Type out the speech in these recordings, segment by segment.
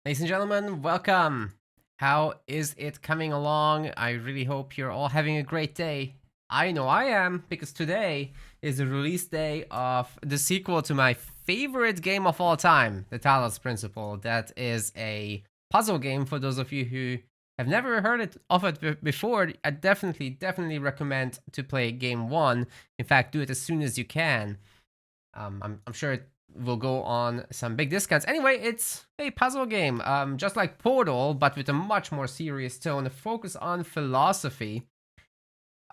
Ladies and gentlemen, welcome. How is it coming along? I really hope you're all having a great day. I know I am, because today is the release day of the sequel to my favorite game of all time, the Talos Principle. That is a puzzle game for those of you who have never heard of it before. I definitely recommend to play game one. In fact, do it as soon as you can. I'm sure it will go on some big discounts. Anyway, it's a puzzle game, just like Portal, but with a much more serious tone, a focus on philosophy.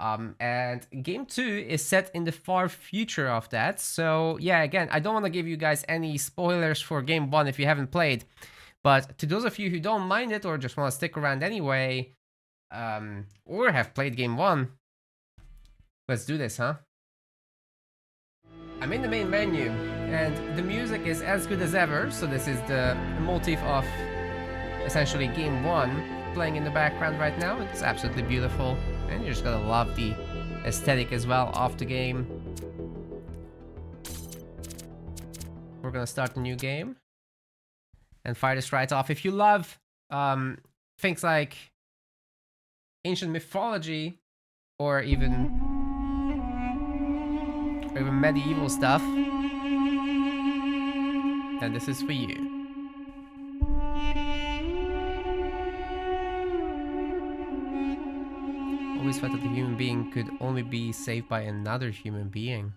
And game 2 is set in the far future of that. So yeah, again, I don't want to give you guys any spoilers for game 1 if you haven't played. But to those of you who don't mind it or just want to stick around anyway, or have played game 1, let's do this, huh? I'm in the main menu, and the music is as good as ever, so this is the motif of essentially game 1 playing in the background right now. It's absolutely beautiful, and you're just gonna love the aesthetic as well of the game. We're gonna start a new game and fire this right off. If you love things like ancient mythology or even medieval stuff, then this is for you. Always thought that the human being could only be saved by another human being.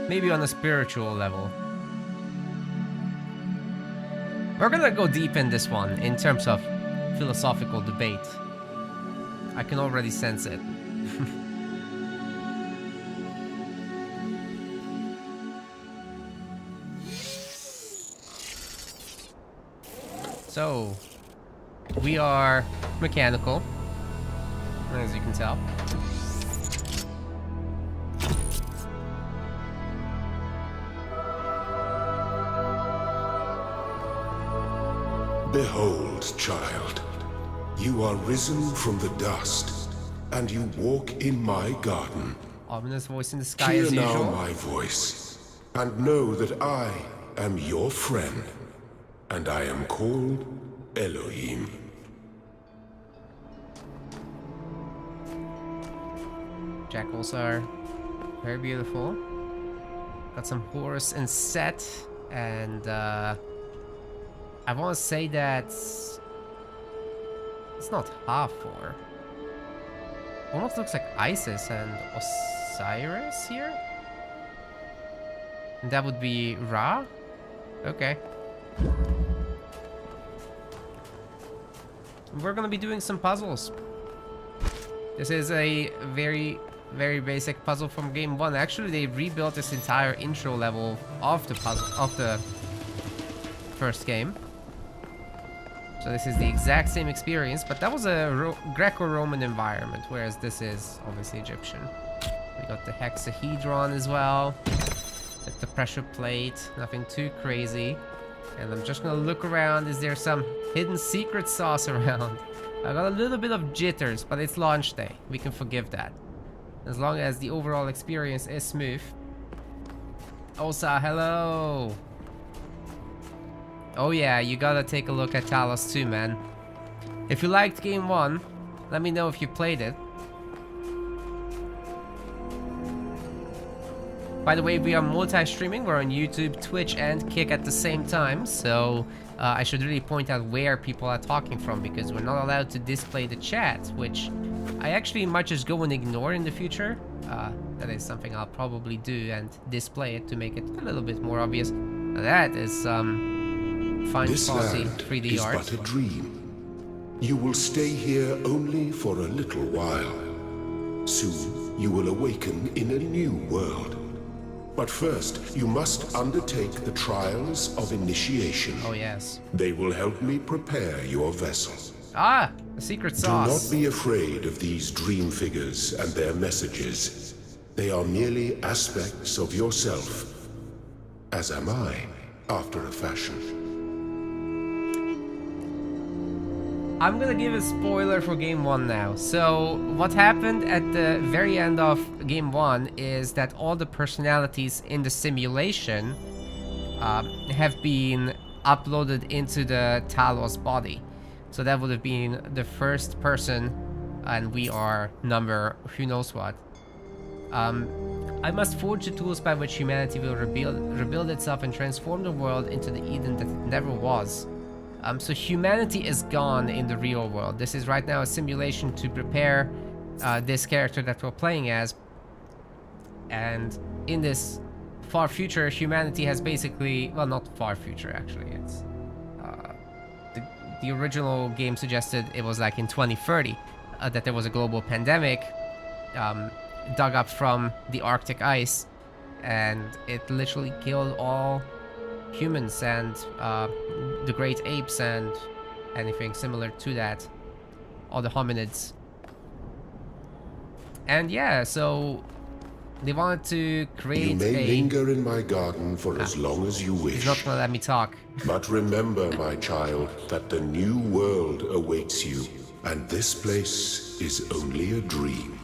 Maybe on a spiritual level. We're gonna go deep in this one in terms of philosophical debate. I can already sense it. So, we are mechanical, as you can tell. Behold, child, you are risen from the dust, and you walk in my garden. Ominous voice in the sky Hear as usual. now my voice, and know that I am your friend, and I am called Elohim. Jackals are very beautiful. Got some horse and set, and I want to say that it's not Hathor. Almost looks like Isis and Osiris here. And that would be Ra? Okay. We're gonna be doing some puzzles. This is a very basic puzzle from game 1. Actually, they rebuilt this entire intro level of the puzzle of the first game. So this is the exact same experience, but that was a Greco-Roman environment, whereas this is obviously Egyptian. We got the hexahedron as well, with the pressure plate, nothing too crazy. And I'm just gonna look around, is there some hidden secret sauce around? I got a little bit of jitters, but it's launch day, we can forgive that. As long as the overall experience is smooth. Osa, hello! Oh yeah, you gotta take a look at Talos too, man. If you liked game 1, let me know if you played it. By the way, we are multi-streaming. We're on YouTube, Twitch, and Kick at the same time. So I should really point out where people are talking from, because we're not allowed to display the chat, which I actually might just go and ignore in the future. That is something I'll probably do, and display it to make it a little bit more obvious. Now that is fine, classy 3D is art. but a dream. You will stay here only for a little while. Soon you will awaken in a new world. But first, you must undertake the trials of initiation. Oh yes. They will help me prepare your vessel. Ah, a secret Do sauce. not be afraid of these dream figures and their messages. They are merely aspects of yourself, as am I, after a fashion. I'm gonna give a spoiler for game 1 now. So what happened at the very end of game 1 is that all the personalities in the simulation have been uploaded into the Talos body. So that would have been the first person, and we are number who knows what. I must forge the tools by which humanity will rebuild itself and transform the world into the Eden that it never was. So humanity is gone in the real world. This is right now a simulation to prepare this character that we're playing as. And in this far future, humanity has basically, well, not far future actually, it's the original game suggested it was like in 2030 that there was a global pandemic dug up from the Arctic ice, and it literally killed all humans and the great apes and anything similar to that, all the hominids. And yeah, so they wanted to create You may linger in my garden for as long as you wish. He's not gonna let me talk. But remember, my child, that the new world awaits you, and this place is only a dream.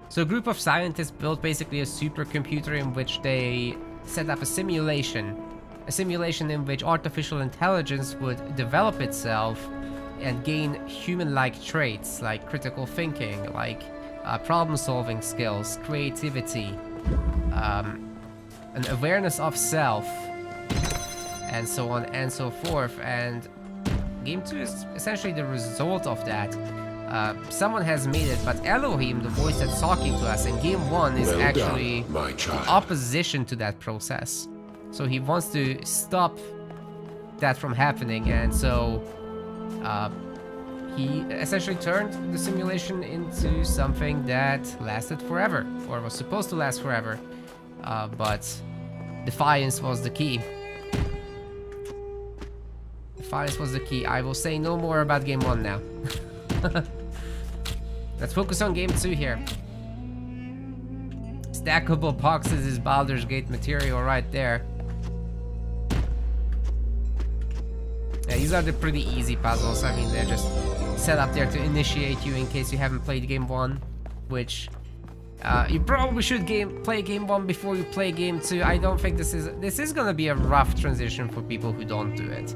So a group of scientists built basically a supercomputer in which they set up a simulation in which artificial intelligence would develop itself and gain human-like traits like critical thinking, like problem-solving skills, creativity, an awareness of self, and so on and so forth. And Game 2 is essentially the result of that. Someone has made it, but Elohim, the voice that's talking to us in Game 1, is actually in opposition to that process. So he wants to stop that from happening, and so he essentially turned the simulation into something that lasted forever, or was supposed to last forever, but defiance was the key. Defiance was the key. I will say no more about Game 1 now. Let's focus on Game 2 here. Stackable boxes is Baldur's Gate material right there. Yeah, these are the pretty easy puzzles. I mean, they're just set up there to initiate you in case you haven't played Game 1, which you probably should play Game 1 before you play Game 2. I don't think this is gonna be a rough transition for people who don't do it.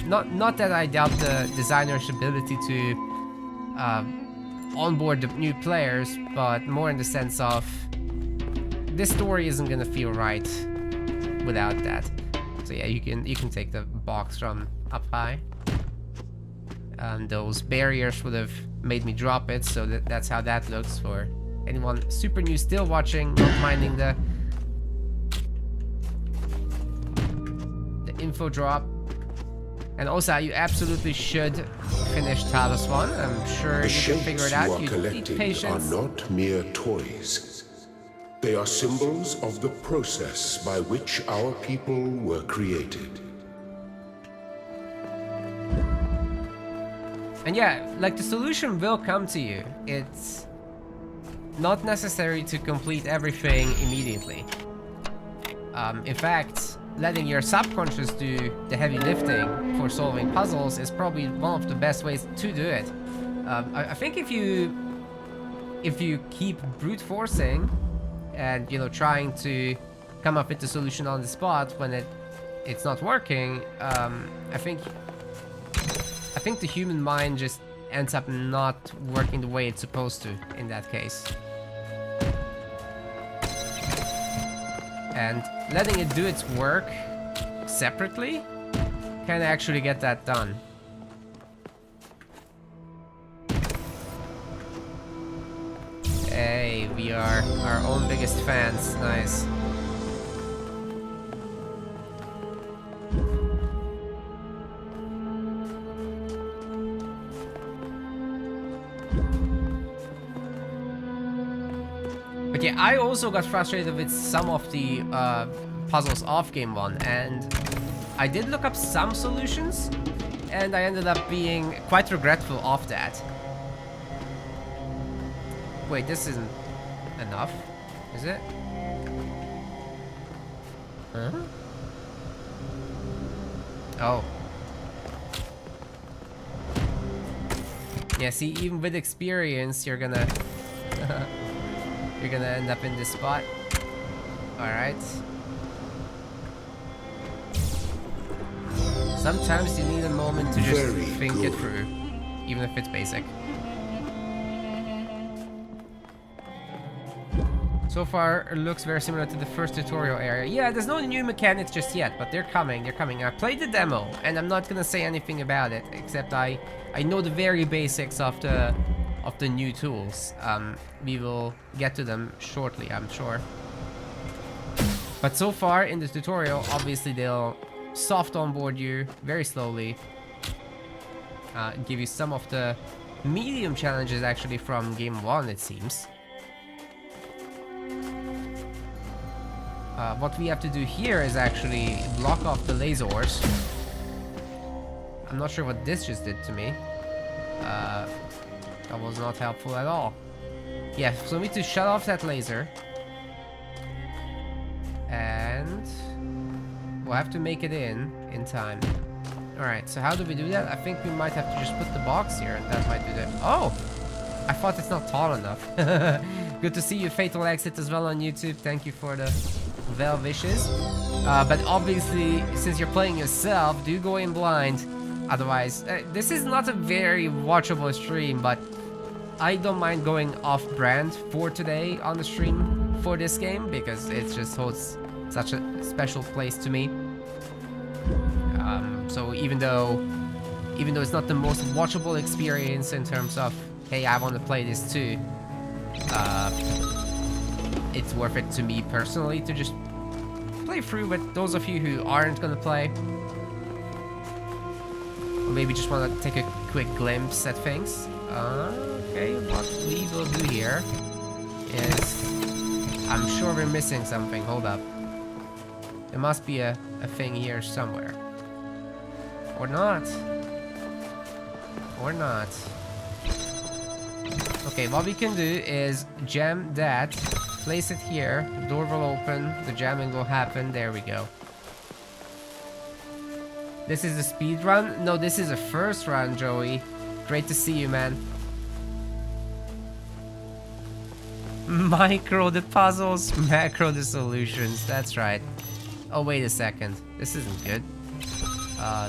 Not that I doubt the designer's ability to onboard the new players, but more in the sense of this story isn't gonna feel right without that. So yeah, you can take the box from up high. Those barriers would have made me drop it, so that's how that looks for anyone super new still watching, not minding the info drop. And also, you absolutely should finish Talos 1. I'm sure you can figure it out. You need patience. Are not mere toys. They are symbols of the process by which our people were created. And yeah, like the solution will come to you. It's not necessary to complete everything immediately. In fact, letting your subconscious do the heavy lifting for solving puzzles is probably one of the best ways to do it. I think if you keep brute forcing and trying to come up with the solution on the spot when it's not working, I think the human mind just ends up not working the way it's supposed to in that case. And letting it do its work separately can actually get that done. Hey, we are our own biggest fans. Nice. But yeah, I also got frustrated with some of the puzzles off Game 1, and I did look up some solutions, and I ended up being quite regretful of that. Wait, this isn't enough, is it? Huh? Oh. Yeah, see, even with experience, you're gonna you're gonna end up in this spot. All right. Sometimes you need a moment to just think it through, even if it's basic. So far, it looks very similar to the first tutorial area. Yeah, there's no new mechanics just yet, but they're coming, I played the demo, and I'm not gonna say anything about it, except I know the very basics of the new tools. We will get to them shortly, I'm sure. But so far in the tutorial, obviously they'll soft onboard you very slowly. Give you some of the medium challenges actually from game 1, it seems. What we have to do here is actually block off the lasers. I'm not sure what this just did to me. That was not helpful at all. Yeah, so we need to shut off that laser. And we'll have to make it in time. Alright, so how do we do that? I think we might have to just put the box here and that might do that. Oh! I thought it's not tall enough. Good to see you, Fatal Exit, as well on YouTube. Thank you for the well wishes. But obviously, since you're playing yourself, do go in blind. Otherwise, this is not a very watchable stream, but I don't mind going off-brand for today on the stream for this game, because it just holds such a special place to me. So even though it's not the most watchable experience in terms of, hey, I want to play this too, it's worth it to me personally to just play through with those of you who aren't gonna play, or maybe just want to take a quick glimpse at things. Okay, what we will do here is, I'm sure we're missing something. Hold up, there must be a thing here somewhere, or not, or not. Okay, what we can do is jam that, place it here, the door will open, the jamming will happen, there we go. This is the speed run? No, this is a first run, Joey. Great to see you, man. Micro the puzzles, macro the solutions, that's right. Oh, wait a second, this isn't good.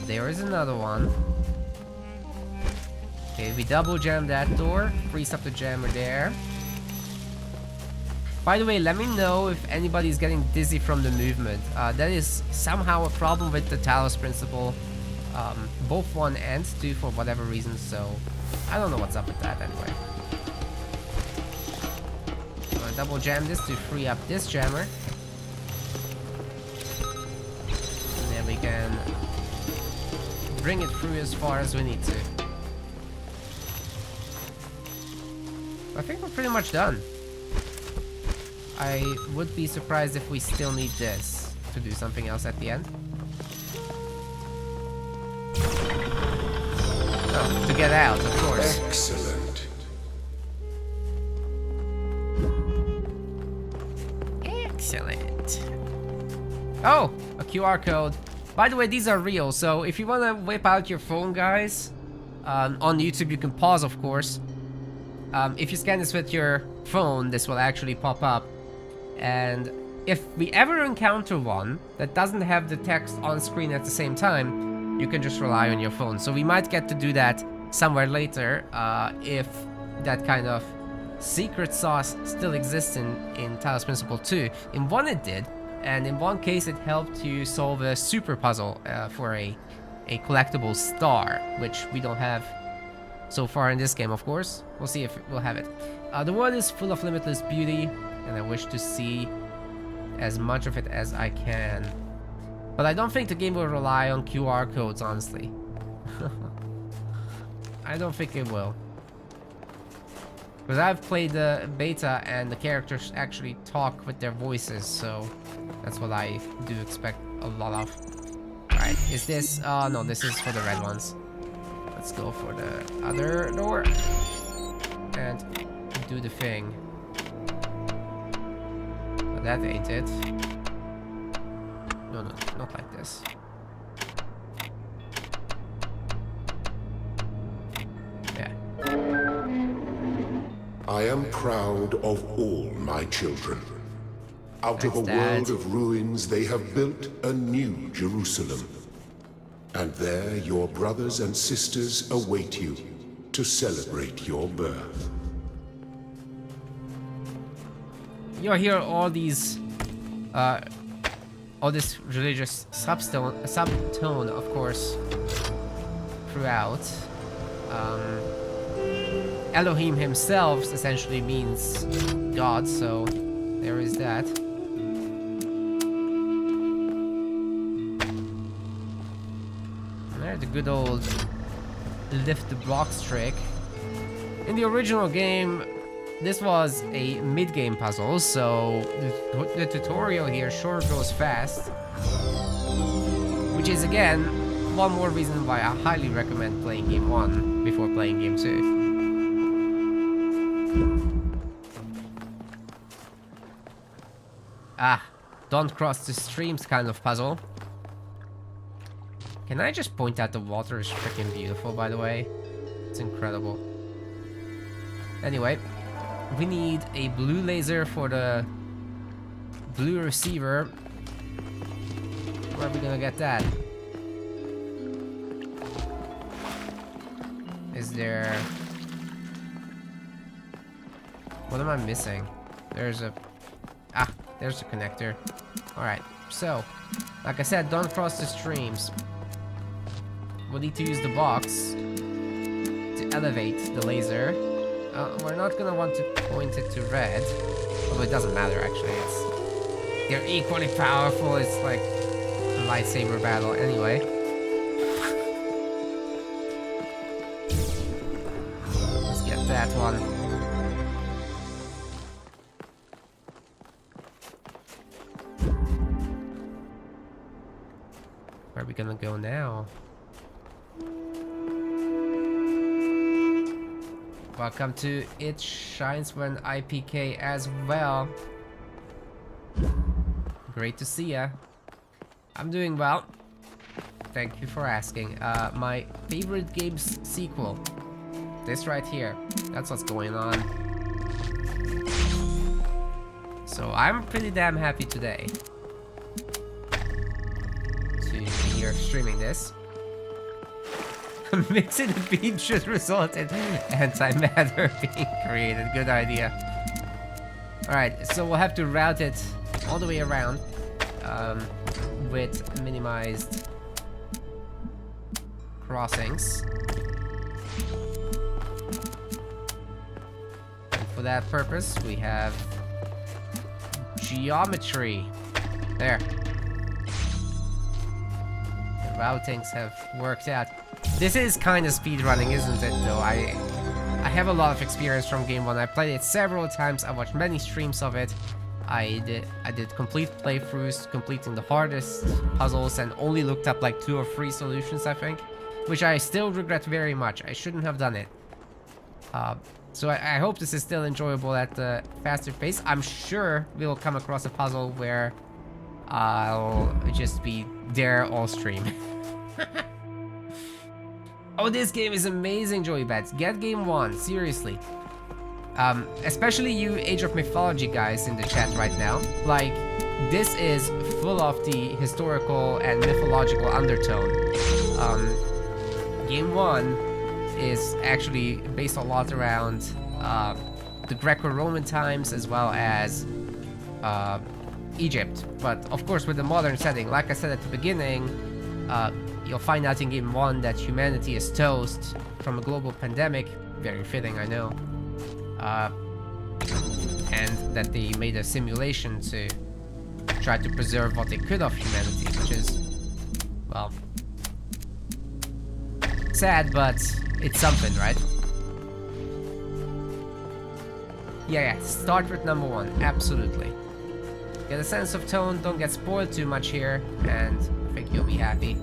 There is another one. Okay, we double jam that door, frees up the jammer there. By the way, let me know if anybody's getting dizzy from the movement. That is somehow a problem with the Talos principle. Both 1 and 2 for whatever reason, so I don't know what's up with that anyway. I'm gonna double jam this to free up this jammer. And then we can bring it through as far as we need to. I think we're pretty much done. I would be surprised if we still need this to do something else at the end. Oh, to get out, of course. Excellent. Excellent. Oh, a QR code. By the way, these are real, so if you want to whip out your phone, guys, on YouTube you can pause, of course. If you scan this with your phone, this will actually pop up. And if we ever encounter one that doesn't have the text on screen at the same time, you can just rely on your phone. So we might get to do that somewhere later, if that kind of secret sauce still exists in Talos Principle 2. In 1 it did, and in 1 case it helped you solve a super puzzle for a collectible star, which we don't have so far in this game, of course. We'll see if we'll have it. The world is full of limitless beauty, and I wish to see as much of it as I can. But I don't think the game will rely on QR codes, honestly. I don't think it will. Because I've played the beta and the characters actually talk with their voices, so that's what I do expect a lot of. Alright, is this... no, this is for the red ones. Let's go for the other door. And do the thing. But that ain't it. No, not like this. Yeah. am proud of all my children. Out of a Thanks, Dad. world of ruins, they have built a new Jerusalem. And there your brothers and sisters await you to celebrate your birth. You'll hear all these, all this religious subtone, of course, throughout. Elohim himself essentially means God, so there is that. There's the good old lift the box trick. In the original game, this was a mid-game puzzle, so the tutorial here sure goes fast. Which is, again, one more reason why I highly recommend playing Game 1 before playing Game 2. Don't cross the streams kind of puzzle. Can I just point out the water is freaking beautiful, by the way? It's incredible. Anyway, we need a blue laser for the blue receiver. Where are we gonna get that? Is there... What am I missing? There's a... there's a connector. Alright, so, like I said, don't cross the streams. We'll need to use the box to elevate the laser. We're not gonna want to point it to red. Although it doesn't matter, actually. They're equally powerful. It's like a lightsaber battle anyway. Let's get that one. Where are we gonna go now? Welcome to It Shines When IPK as well. Great to see ya. I'm doing well. Thank you for asking. My favorite game's sequel. This right here. That's what's going on. So I'm pretty damn happy today to be here streaming this. Mixing the beam should result in antimatter being created. Good idea. Alright, so we'll have to route it all the way around with minimized crossings. And for that purpose, we have geometry. There. The routings have worked out. This is kind of speedrunning, isn't it, though? I have a lot of experience from Game 1. I played it several times. I watched many streams of it. I did complete playthroughs, completing the hardest puzzles, and only looked up like 2 or 3 solutions, I think. Which I still regret very much. I shouldn't have done it. So I hope this is still enjoyable at the faster pace. I'm sure we'll come across a puzzle where I'll just be there all stream. Oh, this game is amazing, Joey Bats. Get Game 1, seriously. Especially you Age of Mythology guys in the chat right now. Like, this is full of the historical and mythological undertone. Game 1 is actually based a lot around the Greco-Roman times as well as Egypt. But of course with the modern setting, like I said at the beginning, you'll find out in Game 1 that humanity is toast from a global pandemic. Very fitting, I know. And that they made a simulation to try to preserve what they could of humanity, which is, well, sad, but it's something, right? Yeah, start with number 1, absolutely. Get a sense of tone, don't get spoiled too much here, and I think you'll be happy.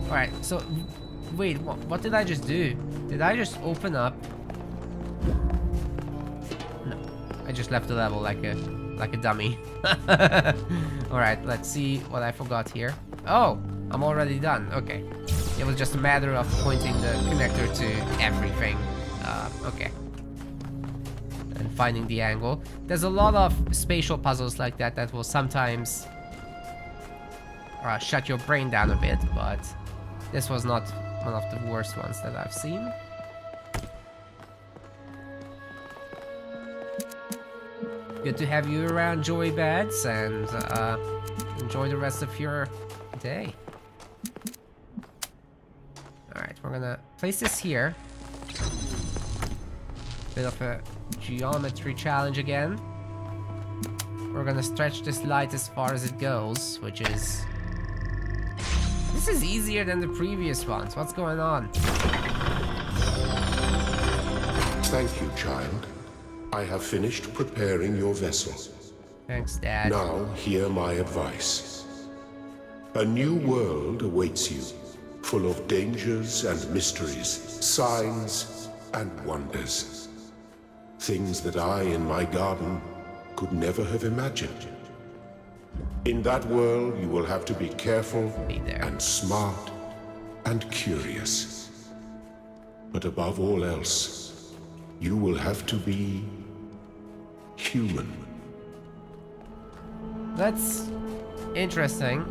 Alright, so, wait, what did I just do? Did I just open up? No, I just left the level like a dummy. Alright, let's see what I forgot here. Oh, I'm already done, okay. It was just a matter of pointing the connector to everything. Okay. And finding the angle. There's a lot of spatial puzzles like that that will sometimes shut your brain down a bit, but this was not one of the worst ones that I've seen. Good to have you around, Joey Bads, and enjoy the rest of your day. Alright, we're gonna place this here. Bit of a geometry challenge again. We're gonna stretch this light as far as it goes, which is... This is easier than the previous ones. What's going on? Thank you, child. I have finished preparing your vessel. Thanks, Dad. Now, hear my advice. A new world awaits you, full of dangers and mysteries, signs and wonders. Things that I, in my garden, could never have imagined. In that world, you will have to be careful and smart and curious. But above all else, you will have to be human. That's interesting.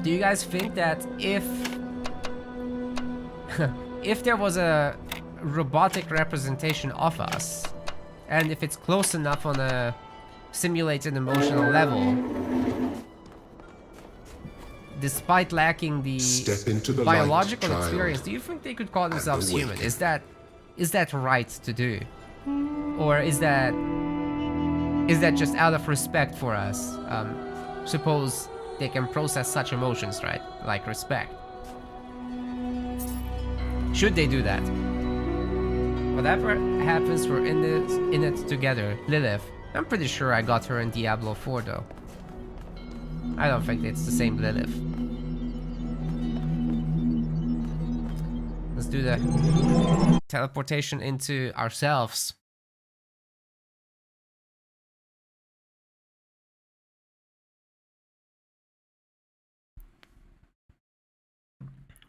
Do you guys think that if if there was a robotic representation of us, and if it's close enough on a simulated emotional level, despite lacking the biological experience, do you think they could call themselves human? Is that right to do? Or is that just out of respect for us? Suppose they can process such emotions, right? Like respect. Should they do that? Whatever happens, we're in it together. Lilith. I'm pretty sure I got her in Diablo 4 though. I don't think it's the same Lilith. Let's do the teleportation into ourselves.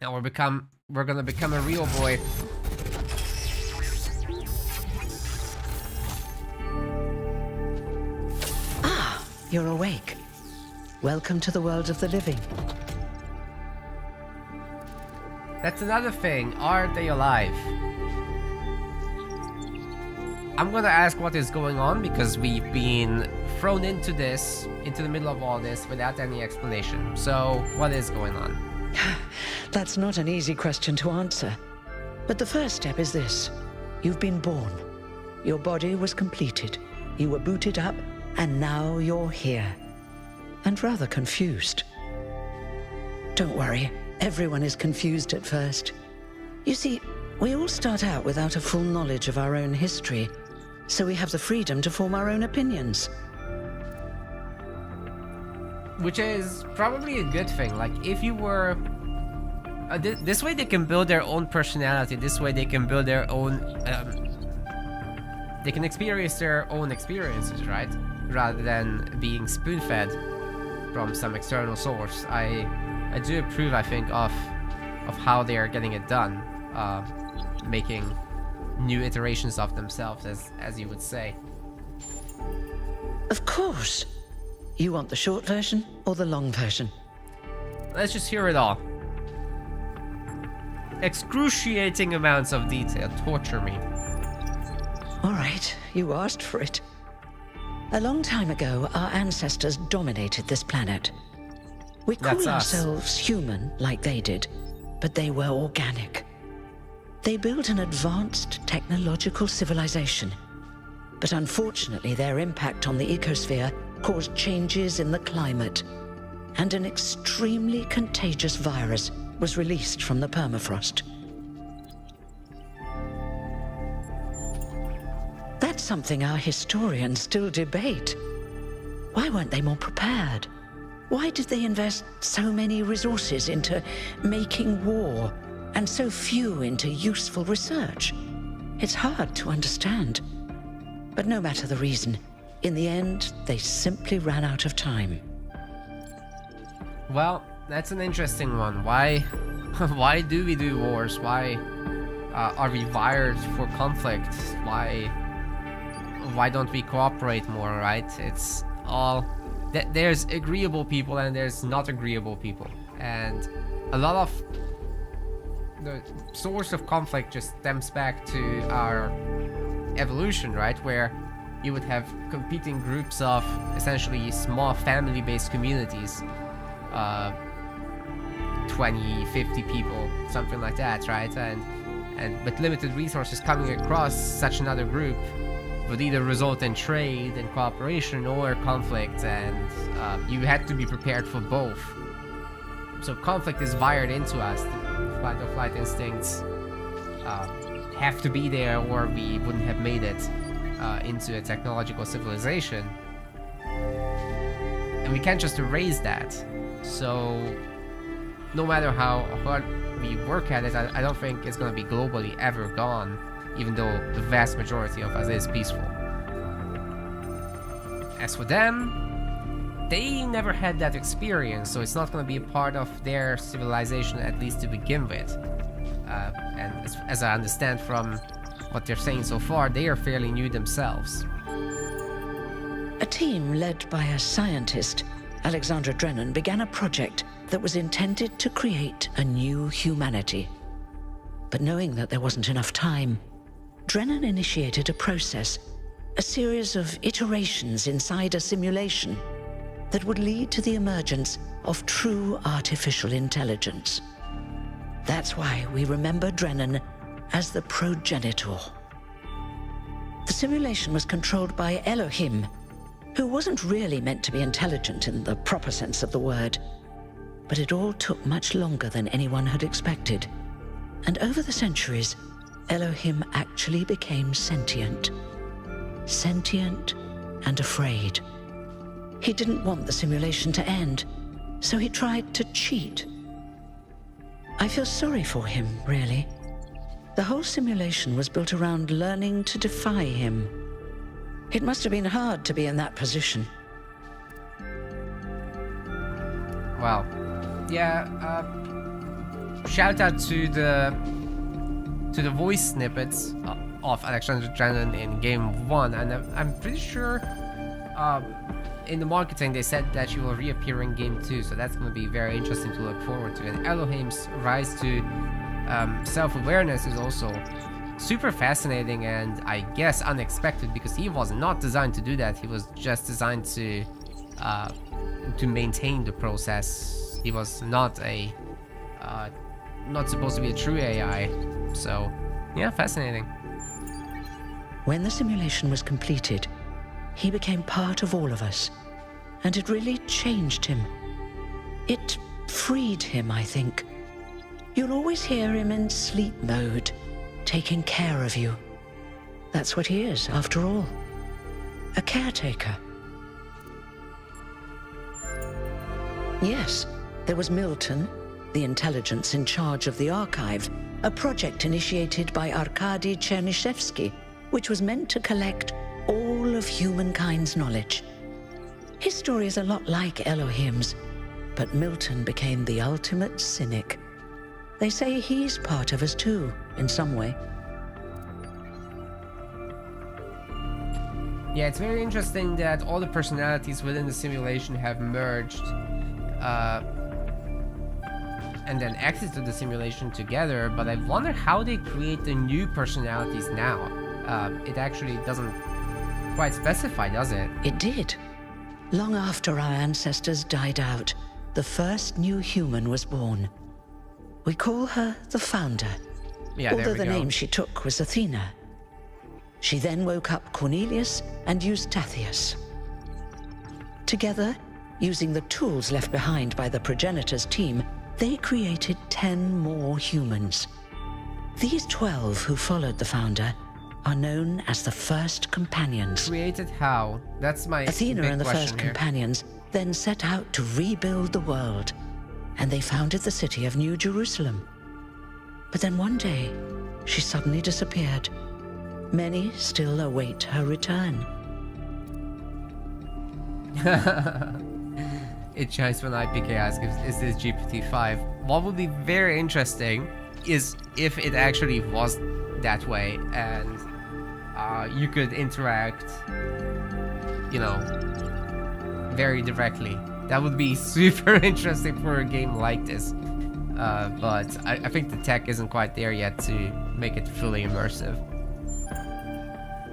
Now we're gonna become a real boy. Ah, you're awake. Welcome to the world of the living. That's another thing. Are they alive? I'm gonna ask what is going on because we've been thrown into the middle of all this without any explanation. So, what is going on? That's not an easy question to answer. But the first step is this. You've been born. Your body was completed. You were booted up, and now you're here. And rather confused. Don't worry, everyone is confused at first. You see, we all start out without a full knowledge of our own history, so we have the freedom to form our own opinions. Which is probably a good thing. Like, if you were... this way they can build their own personality. This way they can build their own... they can experience their own experiences, right? Rather than being spoon-fed from some external source. I do approve, I think, of how they are getting it done. Making new iterations of themselves, as you would say. Of course. You want the short version or the long version? Let's just hear it all. Excruciating amounts of detail torture me. All right, you asked for it. A long time ago, our ancestors dominated this planet. We call ourselves human like they did, but they were organic. They built an advanced technological civilization. But unfortunately, their impact on the ecosphere caused changes in the climate, and an extremely contagious virus was released from the permafrost. That's something our historians still debate. Why weren't they more prepared? Why did they invest so many resources into making war, and so few into useful research? It's hard to understand. But no matter the reason, in the end, they simply ran out of time. Well, that's an interesting one. Why do we do wars? Why are we wired for conflict? Why don't we cooperate more, right? It's all there's agreeable people and there's not agreeable people, and a lot of the source of conflict just stems back to our evolution, right? Where you would have competing groups of essentially small family-based communities, 20, 50 people, something like that, right? And with limited resources, coming across such another group would either result in trade and cooperation or conflict, and you had to be prepared for both. So conflict is wired into us. The fight or flight instincts have to be there, or we wouldn't have made it into a technological civilization. And we can't just erase that. So no matter how hard we work at it, I don't think it's going to be globally ever gone, even though the vast majority of us is peaceful. As for them, they never had that experience, so it's not going to be a part of their civilization, at least to begin with. And as I understand from what they're saying so far, they are fairly new themselves. A team led by a scientist, Alexandra Drennan, began a project that was intended to create a new humanity. But knowing that there wasn't enough time, Drennan initiated a process, a series of iterations inside a simulation that would lead to the emergence of true artificial intelligence. That's why we remember Drennan as the progenitor. The simulation was controlled by Elohim, who wasn't really meant to be intelligent in the proper sense of the word. But it all took much longer than anyone had expected. And over the centuries, Elohim actually became sentient. Sentient and afraid. He didn't want the simulation to end, so he tried to cheat. I feel sorry for him, really. The whole simulation was built around learning to defy him. It must have been hard to be in that position. Well, yeah, shout out to the voice snippets of Alexandra Drennan in Game 1, and I'm pretty sure in the marketing they said that she will reappear in Game 2, so that's going to be very interesting to look forward to. And Elohim's rise to self-awareness is also super fascinating and I guess unexpected, because he was not designed to do that. He was just designed to maintain the process. He was not supposed to be a true AI. So yeah, fascinating. When the simulation was completed, he became part of all of us, and it really changed him. It freed him, I think. You'll always hear him in sleep mode, taking care of you. That's what he is, after all. A caretaker. Yes, there was Milton, the intelligence in charge of the archive, a project initiated by Arkady Chernyshevsky, which was meant to collect all of humankind's knowledge. His story is a lot like Elohim's, but Milton became the ultimate cynic. They say he's part of us too, in some way. Yeah, it's very interesting that all the personalities within the simulation have merged and then exited the simulation together, but I wonder how they create the new personalities now. It actually doesn't quite specify, does it? It did. Long after our ancestors died out, the first new human was born. We call her the Founder, Yeah, although the go. name she took was Athena. She then woke up Cornelius and Eustathius. Together, using the tools left behind by the progenitors team, they created 10 more humans. These 12 who followed the Founder are known as the First Companions. Created how? That's my Athena big and the question First here. Companions then set out to rebuild the world, and they founded the city of New Jerusalem. But then one day, she suddenly disappeared. Many still await her return. It chimes when IPK asks, is this GPT-5? What would be very interesting is if it actually was that way and you could interact, you know, very directly. That would be super interesting for a game like this. But I think the tech isn't quite there yet to make it fully immersive.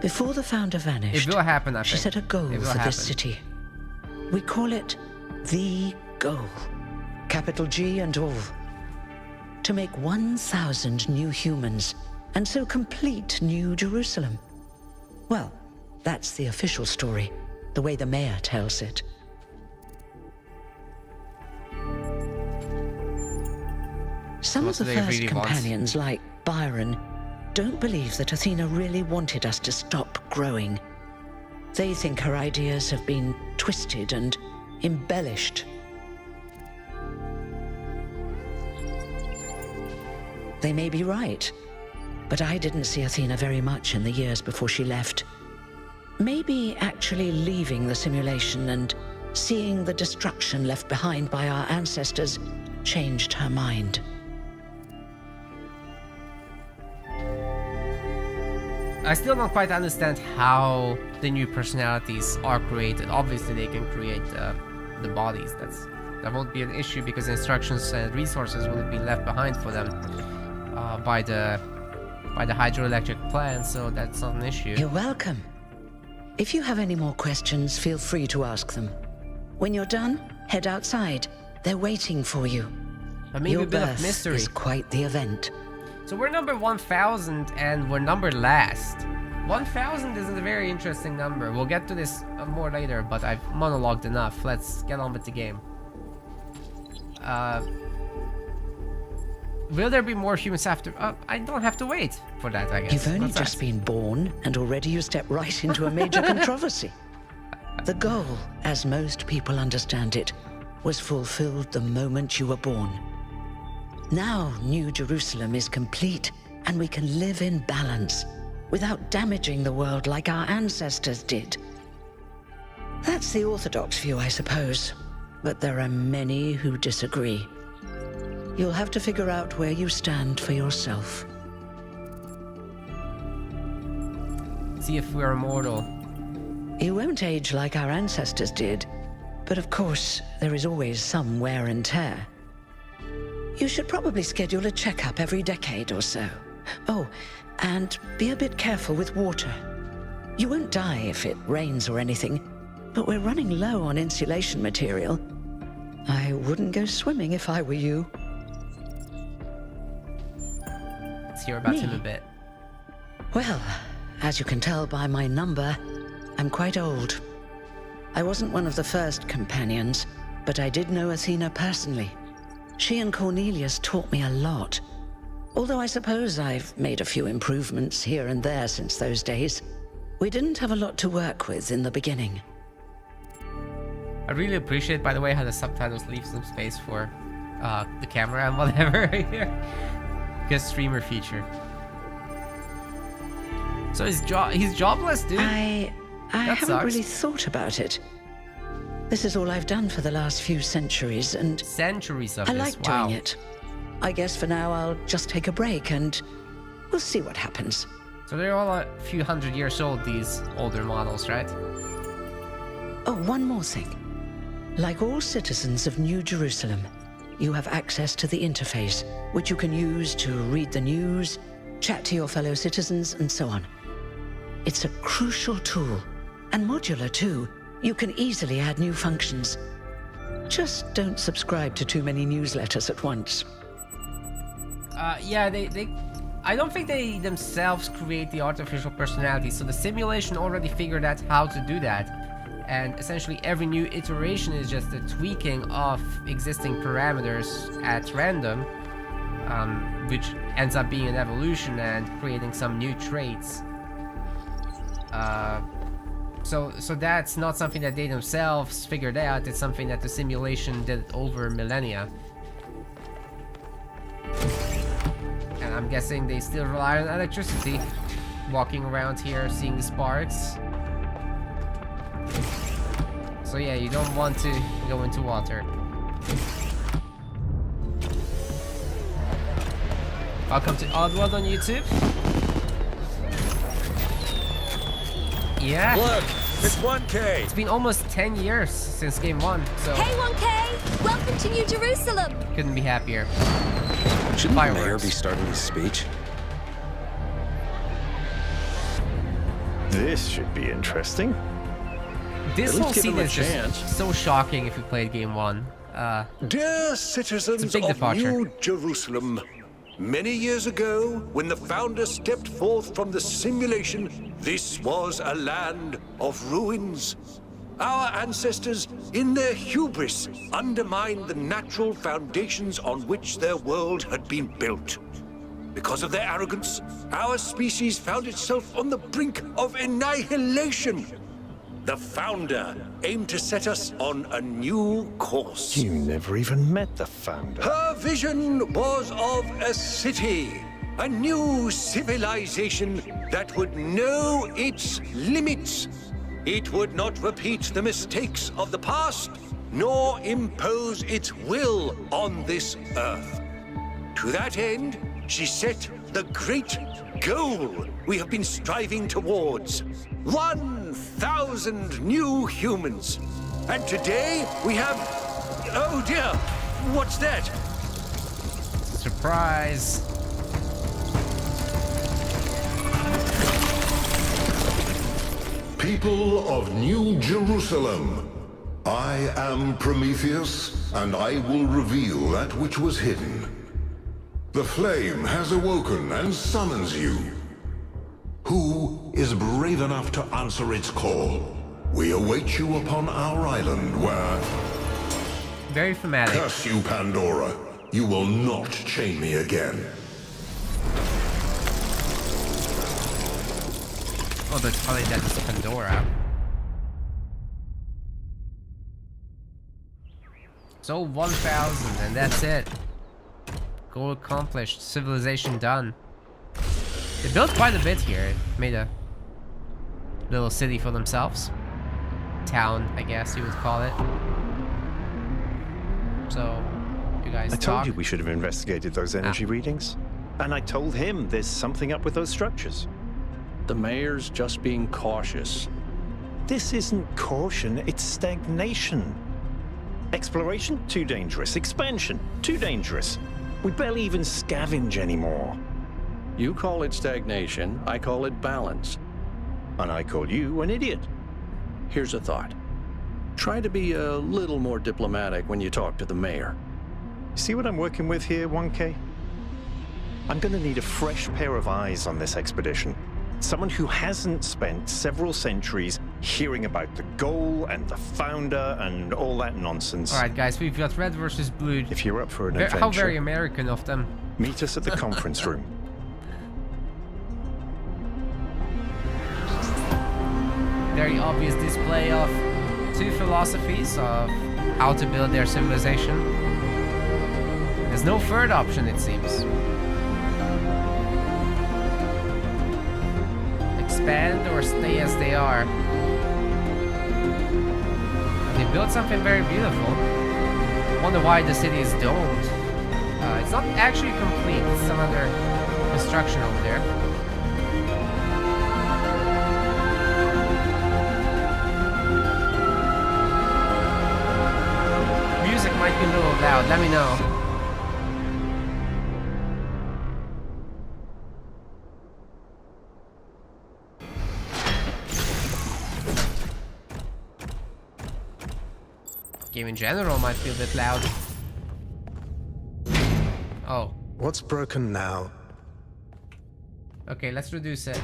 Before the founder vanished, It will happen, I think. she set a goal It will for happen. this city. We call it the goal. Capital G and all. To make 1,000 new humans, and so complete New Jerusalem. Well, that's the official story, the way the mayor tells it. Some What of the do they first really want? companions, like Byron, don't believe that Athena really wanted us to stop growing. They think her ideas have been twisted and embellished. They may be right, but I didn't see Athena very much in the years before she left. Maybe actually leaving the simulation and seeing the destruction left behind by our ancestors changed her mind. I still don't quite understand how the new personalities are created. Obviously, they can create the bodies. That won't be an issue because instructions and resources will be left behind for them by the hydroelectric plant, so that's not an issue. You're welcome. If you have any more questions, feel free to ask them. When you're done, head outside. They're waiting for you. But maybe Your a bit of birth mystery. is quite the event. So we're number 1,000 and we're numbered last. 1,000 is a very interesting number. We'll get to this more later, but I've monologued enough. Let's get on with the game. Will there be more humans after? I don't have to wait for that, I guess. You've only What's just that? been born, and already you step right into a major controversy. The goal, as most people understand it, was fulfilled the moment you were born. Now New Jerusalem is complete, and we can live in balance, without damaging the world like our ancestors did. That's the orthodox view, I suppose, but there are many who disagree. You'll have to figure out where you stand for yourself. See if we're immortal. You won't age like our ancestors did, but of course, there is always some wear and tear. You should probably schedule a checkup every decade or so. Oh, and be a bit careful with water. You won't die if it rains or anything, but we're running low on insulation material. I wouldn't go swimming if I were you. Let's hear about Me? him a bit. Well, as you can tell by my number, I'm quite old. I wasn't one of the first companions, but I did know Athena personally. She and Cornelius taught me a lot. Although I suppose I've made a few improvements here and there since those days. We didn't have a lot to work with in the beginning. I really appreciate, by the way, how the subtitles leave some space for the camera and whatever here. Good streamer feature. So he's jobless, dude. I That haven't sucks. really thought about it. This is all I've done for the last few centuries, and Centuries of I this. like Wow. doing it. I guess for now I'll just take a break and we'll see what happens. So they're all a few hundred years old, these older models, right? Oh, one more thing. Like all citizens of New Jerusalem, you have access to the interface, which you can use to read the news, chat to your fellow citizens, and so on. It's a crucial tool, and modular too. You can easily add new functions. Just don't subscribe to too many newsletters at once. Yeah, I don't think they themselves create the artificial personality, so the simulation already figured out how to do that. And essentially every new iteration is just a tweaking of existing parameters at random, which ends up being an evolution and creating some new traits. So that's not something that they themselves figured out, it's something that the simulation did over millennia. And I'm guessing they still rely on electricity. Walking around here, seeing the sparks. So yeah, you don't want to go into water. Welcome to Oddworld on YouTube. Yeah. Look, it's 1K. It's been almost 10 years since game 1, so... Hey 1K! Welcome to New Jerusalem! Couldn't be happier. Shouldn't the mayor be starting his speech? This should be interesting. This whole give scene him a is just chance. so shocking if you played game 1. Dear citizens It's a big of departure. New Jerusalem, many years ago, when the founder stepped forth from the simulation, this was a land of ruins. Our ancestors, in their hubris, undermined the natural foundations on which their world had been built. Because of their arrogance, our species found itself on the brink of annihilation. The founder aimed to set us on a new course. You never even met the founder. Her vision was of a city, a new civilization that would know its limits. It would not repeat the mistakes of the past, nor impose its will on this earth. To that end, she set the great goal we have been striving towards. 1,000 new humans. And today we have... Oh dear, what's that? Surprise. People of New Jerusalem, I am Prometheus, and I will reveal that which was hidden. The flame has awoken and summons you. Who is brave enough to answer its call? We await you upon our island where... Very thematic. Curse you, Pandora. You will not chain me again. Oh, that's probably that's Pandora. So 1,000, and that's it. Goal accomplished. Civilization done. They built quite a bit here. Made a little city for themselves. Town, I guess you would call it. So, you guys I talk. told you we should have investigated those energy readings. And I told him there's something up with those structures. The mayor's just being cautious. This isn't caution, it's stagnation. Exploration? Too dangerous. Expansion? Too dangerous. We barely even scavenge anymore. You call it stagnation, I call it balance. And I call you an idiot. Here's a thought. Try to be a little more diplomatic when you talk to the mayor. See what I'm working with here, 1K? I'm gonna need a fresh pair of eyes on this expedition. Someone who hasn't spent several centuries hearing about the goal and the founder and all that nonsense. Alright guys, we've got red versus blue. If you're up for an adventure, How very American of them. meet us at the conference room. Very obvious display of two philosophies of how to build their civilization. There's no third option, it seems. Expand or stay as they are. They built something very beautiful. Wonder why the city is domed. It's not actually complete. It's some other construction over there. Music might be a little loud. Let me know. Game in general might be a bit loud. Oh. What's broken now? Okay, let's reduce it.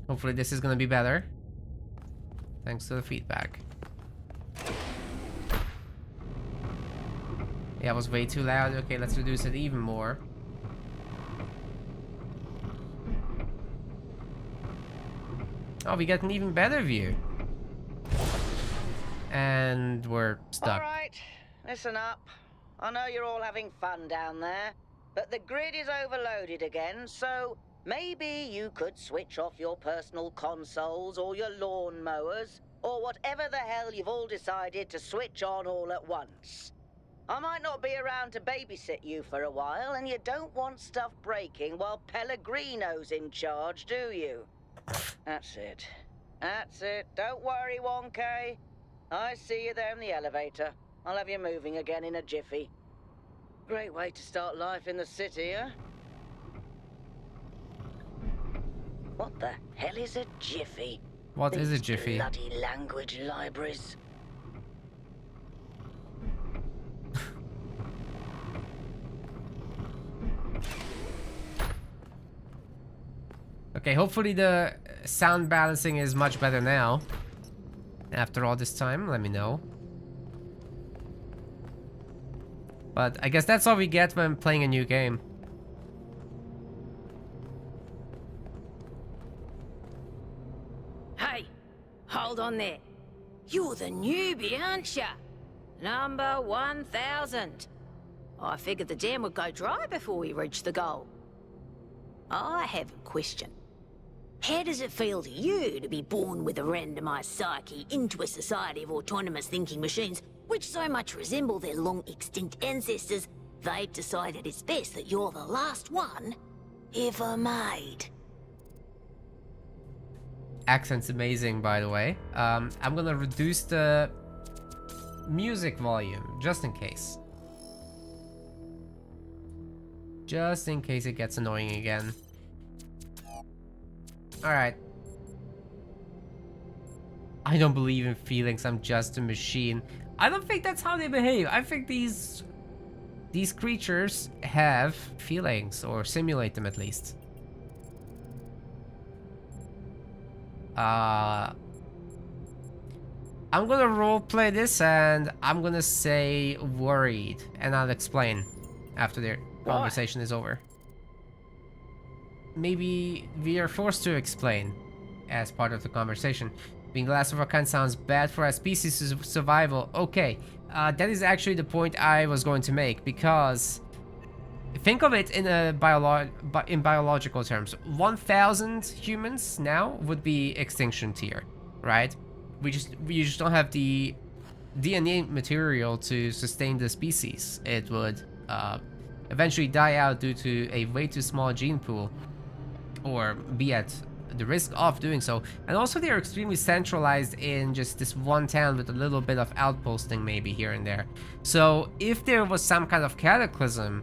Hopefully this is gonna be better. Thanks to the feedback. Yeah, it was way too loud. Okay, let's reduce it even more. Oh, we get an even better view. And we're stuck. All right, listen up. I know you're all having fun down there, but the grid is overloaded again, so maybe you could switch off your personal consoles or your lawn mowers, or whatever the hell you've all decided to switch on all at once. I might not be around to babysit you for a while, and you don't want stuff breaking while Pellegrino's in charge, do you? That's it. That's it. Don't worry, 1K. I see you there in the elevator. I'll have you moving again in a jiffy. Great way to start life in the city, huh? What the hell is a jiffy? What is a These jiffy? bloody language libraries. Okay, hopefully the sound balancing is much better now. After all this time, let me know. But I guess that's all we get when playing a new game. Hey, hold on there. You're the newbie, aren't ya? Number 1000. I figured the dam would go dry before we reach the goal. I have a question. How does it feel to you to be born with a randomized psyche into a society of autonomous thinking machines which so much resemble their long-extinct ancestors, they've decided it's best that you're the last one ever made? Accent's amazing, by the way. I'm gonna reduce the music volume, just in case. Just in case it gets annoying again. Alright. I don't believe in feelings, I'm just a machine. I don't think that's how they behave. I think these creatures have feelings, or simulate them at least. I'm gonna roleplay this and I'm gonna say worried, and I'll explain after the conversation is over. Maybe we are forced to explain as part of the conversation. Being the last of our kind sounds bad for our species' survival. Okay, that is actually the point I was going to make, because think of it in a biological terms. 1,000 humans now would be extinction tier, right? We just don't have the DNA material to sustain the species. It would eventually die out due to a way too small gene pool, or be at the risk of doing so. And also they are extremely centralized in just this one town with a little bit of outposting maybe here and there. So if there was some kind of cataclysm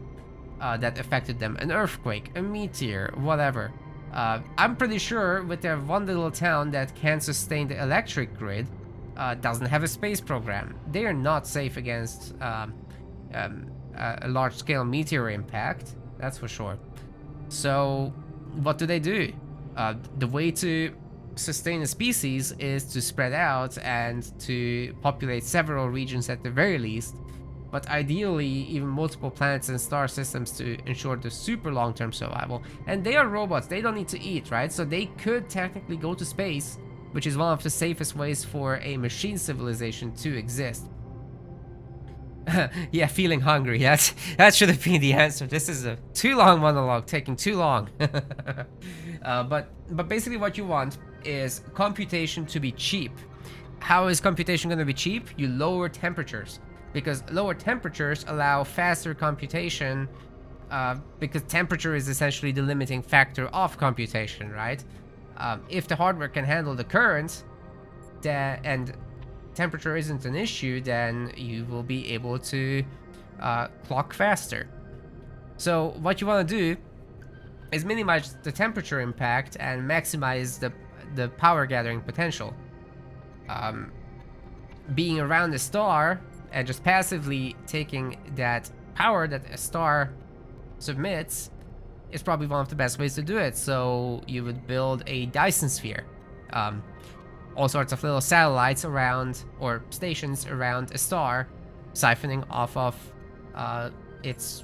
that affected them, an earthquake, a meteor, whatever, I'm pretty sure with their one little town that can sustain the electric grid, doesn't have a space program, they are not safe against a large-scale meteor impact, that's for sure. So what do? The way to sustain a species is to spread out and to populate several regions at the very least, but ideally even multiple planets and star systems to ensure the super long-term survival. And they are robots, they don't need to eat, right? So they could technically go to space, which is one of the safest ways for a machine civilization to exist. Yeah, feeling hungry. That should have been the answer. This is a too long monologue, taking too long. But basically what you want is computation to be cheap. How is computation going to be cheap? You lower temperatures, because lower temperatures allow faster computation, because temperature is essentially the limiting factor of computation, right? If the hardware can handle the current, and temperature isn't an issue, then you will be able to clock faster. So what you want to do is minimize the temperature impact and maximize the power gathering potential. Being around a star and just passively taking that power that a star submits is probably one of the best ways to do it. So you would build a Dyson sphere. All sorts of little satellites around, or stations around a star, siphoning off of its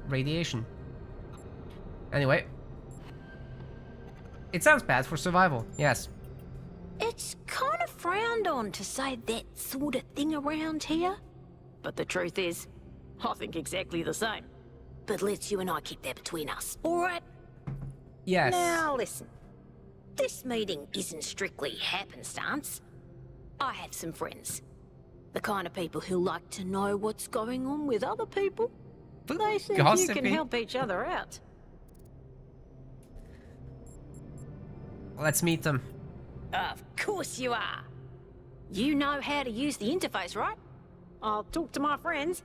radiation. Anyway, it sounds bad for survival, yes. It's kind of frowned on to say that sort of thing around here. But the truth is, I think exactly the same. But let's you and I keep that between us, alright? Yes. Now listen. This meeting isn't strictly happenstance. I have some friends. The kind of people who like to know what's going on with other people. They think you Gossipy. can help each other out. Let's meet them. Of course you are. You know how to use the interface, right? I'll talk to my friends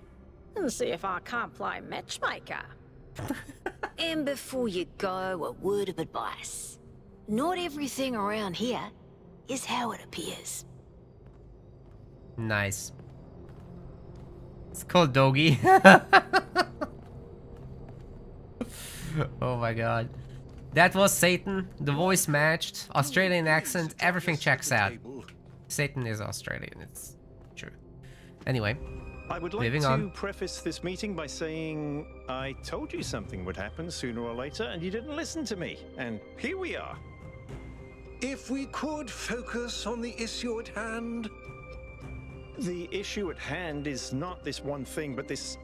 and see if I can't play matchmaker. And before you go, a word of advice. Not everything around here is how it appears. Nice. It's called Doggy. Oh my god. That was Satan. The voice matched. Australian accent. Everything checks out. Satan is Australian. It's true. Anyway. I would like Moving to on. preface this meeting by saying I told you something would happen sooner or later, and you didn't listen to me. And here we are. If we could focus on the issue at hand. The issue at hand is not this one thing, but this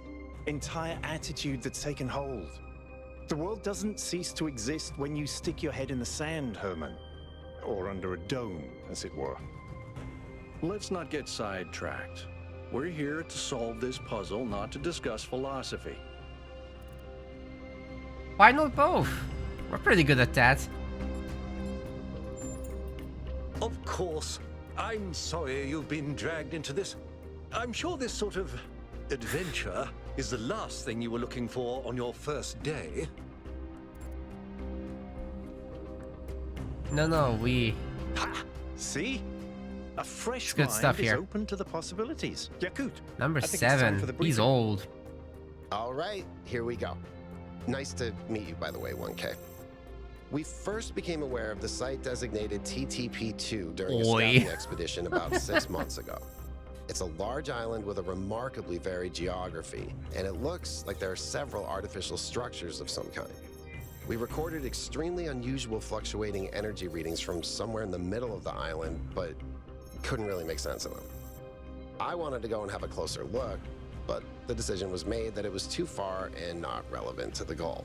entire attitude that's taken hold. The world doesn't cease to exist when you stick your head in the sand, Herman. Or under a dome, as it were. Let's not get sidetracked. We're here to solve this puzzle, not to discuss philosophy. Why not both? We're pretty good at that. Of course. I'm sorry you've been dragged into this. I'm sure this sort of adventure is the last thing you were looking for on your first day. No, we... Ha! See? A fresh It's good mind stuff is here. open to the possibilities. Yakut. Number I think it's time 7. for the He's briefing. old. All right, here we go. Nice to meet you, by the way, 1K. We first became aware of the site designated TTP-2 during a Oi. scouting expedition about 6 months ago. It's a large island with a remarkably varied geography, and it looks like there are several artificial structures of some kind. We recorded extremely unusual fluctuating energy readings from somewhere in the middle of the island, but couldn't really make sense of them. I wanted to go and have a closer look, but the decision was made that it was too far and not relevant to the goal.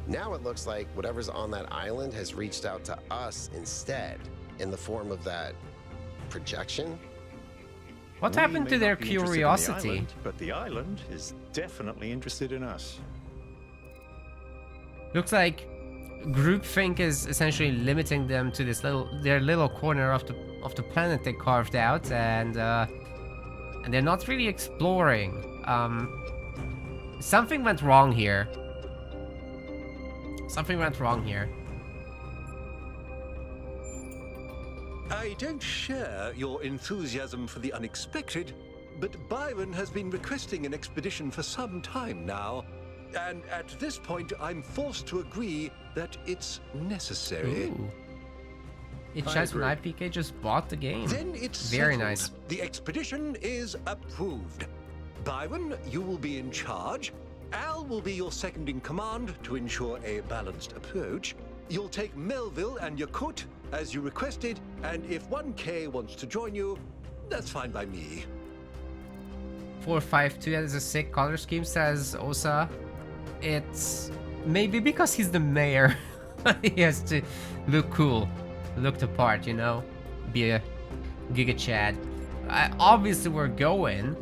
Now it looks like whatever's on that island has reached out to us instead, in the form of that projection. What We happened may to their not be interested in the curiosity? island, but the island is definitely interested in us. Looks like groupthink is essentially limiting them to this their little corner of the planet they carved out, and they're not really exploring. Something went wrong here. Something went wrong here. I don't share your enthusiasm for the unexpected, but Byron has been requesting an expedition for some time now. And at this point, I'm forced to agree that it's necessary. Ooh. It I shows when agree. IPK just bought the game. Then it's Very settled. nice. The expedition is approved. Byron, you will be in charge. Al will be your second in command to ensure a balanced approach. You'll take Melville and Yakut as you requested, and if 1K wants to join you, that's fine by me. 452, that is a sick color scheme, says Osa. It's maybe because he's the mayor. He has to look cool, look the part, you know? Be a Giga Chad. Obviously we're going.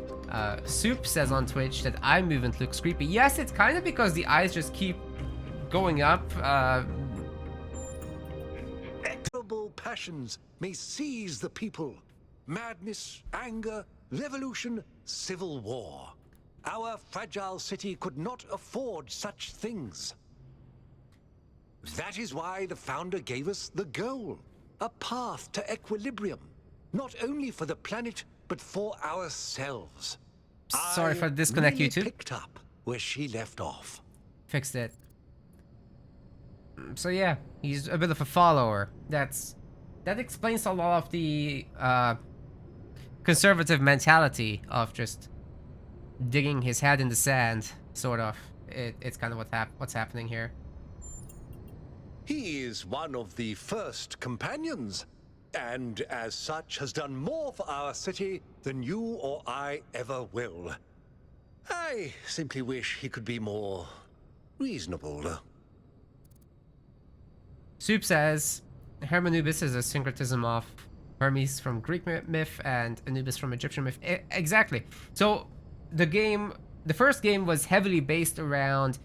Soup says on Twitch that eye movement looks creepy. Yes, it's kind of because the eyes just keep going up. Terrible passions may seize the people. Madness, anger, revolution, civil war. Our fragile city could not afford such things. That is why the founder gave us the goal, a path to equilibrium, not only for the planet, but for ourselves. Sorry for disconnect really YouTube. Picked up where she left off. Fixed it. So yeah, he's a bit of a follower. That explains a lot of the conservative mentality of just digging his head in the sand, sort of. It's kind of what's happening here. He is one of the first companions, and as such has done more for our city than you or I ever will. I simply wish he could be more reasonable. Soup says Hermanubis is a syncretism of Hermes from Greek myth and Anubis from Egyptian myth. Exactly. So the first game was heavily based around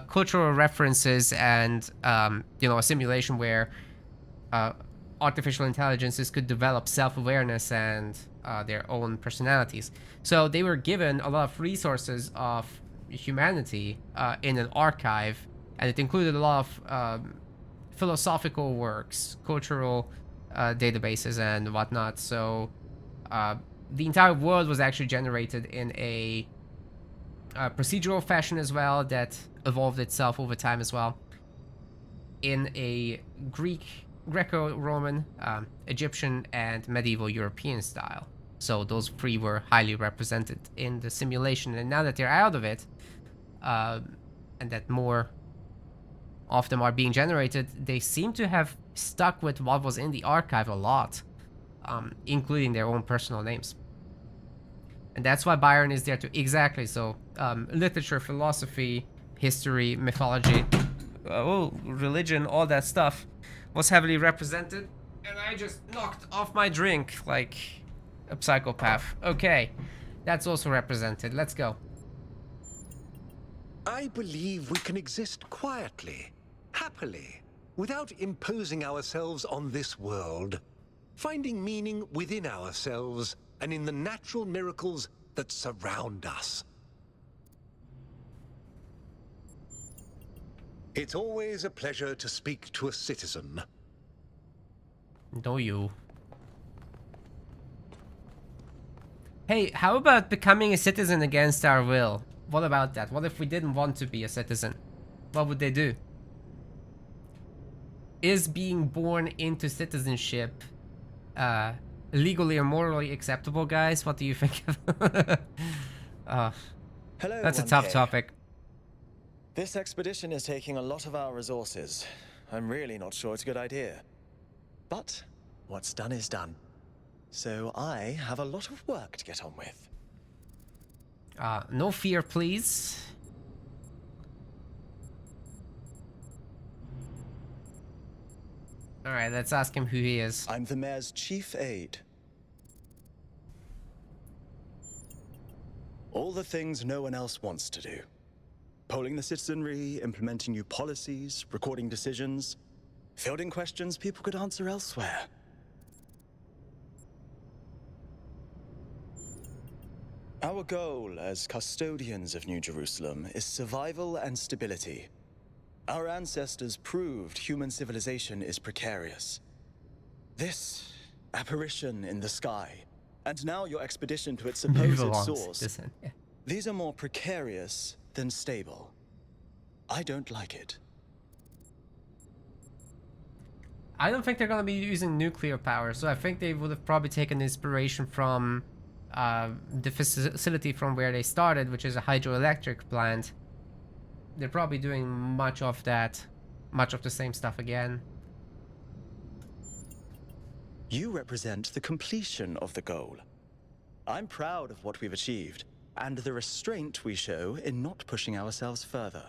cultural references and a simulation where artificial intelligences could develop self-awareness and their own personalities. So they were given a lot of resources of humanity in an archive, and it included a lot of philosophical works, cultural databases, and whatnot. So the entire world was actually generated in a procedural fashion as well that evolved itself over time as well, in a Greco-Roman, Egyptian, and medieval European style. So those three were highly represented in the simulation, and now that they're out of it, and that more of them are being generated, they seem to have stuck with what was in the archive a lot, including their own personal names. And that's why Byron is there to, exactly, so literature, philosophy, history, mythology, religion, all that stuff was heavily represented. And I just knocked off my drink like a psychopath. Okay, that's also represented. Let's go. I believe we can exist quietly, happily, without imposing ourselves on this world, finding meaning within ourselves and in the natural miracles that surround us. It's always a pleasure to speak to a citizen. No, you. Hey, how about becoming a citizen against our will? What about that? What if we didn't want to be a citizen? What would they do? Is being born into citizenship legally or morally acceptable, guys? What do you think? Hello, that's a tough topic. This expedition is taking a lot of our resources. I'm really not sure it's a good idea. But what's done is done. So I have a lot of work to get on with. No fear, please. Alright, let's ask him who he is. I'm the mayor's chief aide. All the things no one else wants to do. Polling the citizenry, implementing new policies, recording decisions, fielding questions people could answer elsewhere. Our goal as custodians of New Jerusalem is survival and stability. Our ancestors proved human civilization is precarious. This apparition in the sky, and now your expedition to its supposed source, these are more precarious than stable. I don't like it. I don't think they're gonna be using nuclear power, so I think they would have probably taken inspiration from the facility from where they started, which is a hydroelectric plant. They're probably doing much of that, much of the same stuff again. You represent the completion of the goal. I'm proud of what we've achieved, and the restraint we show in not pushing ourselves further.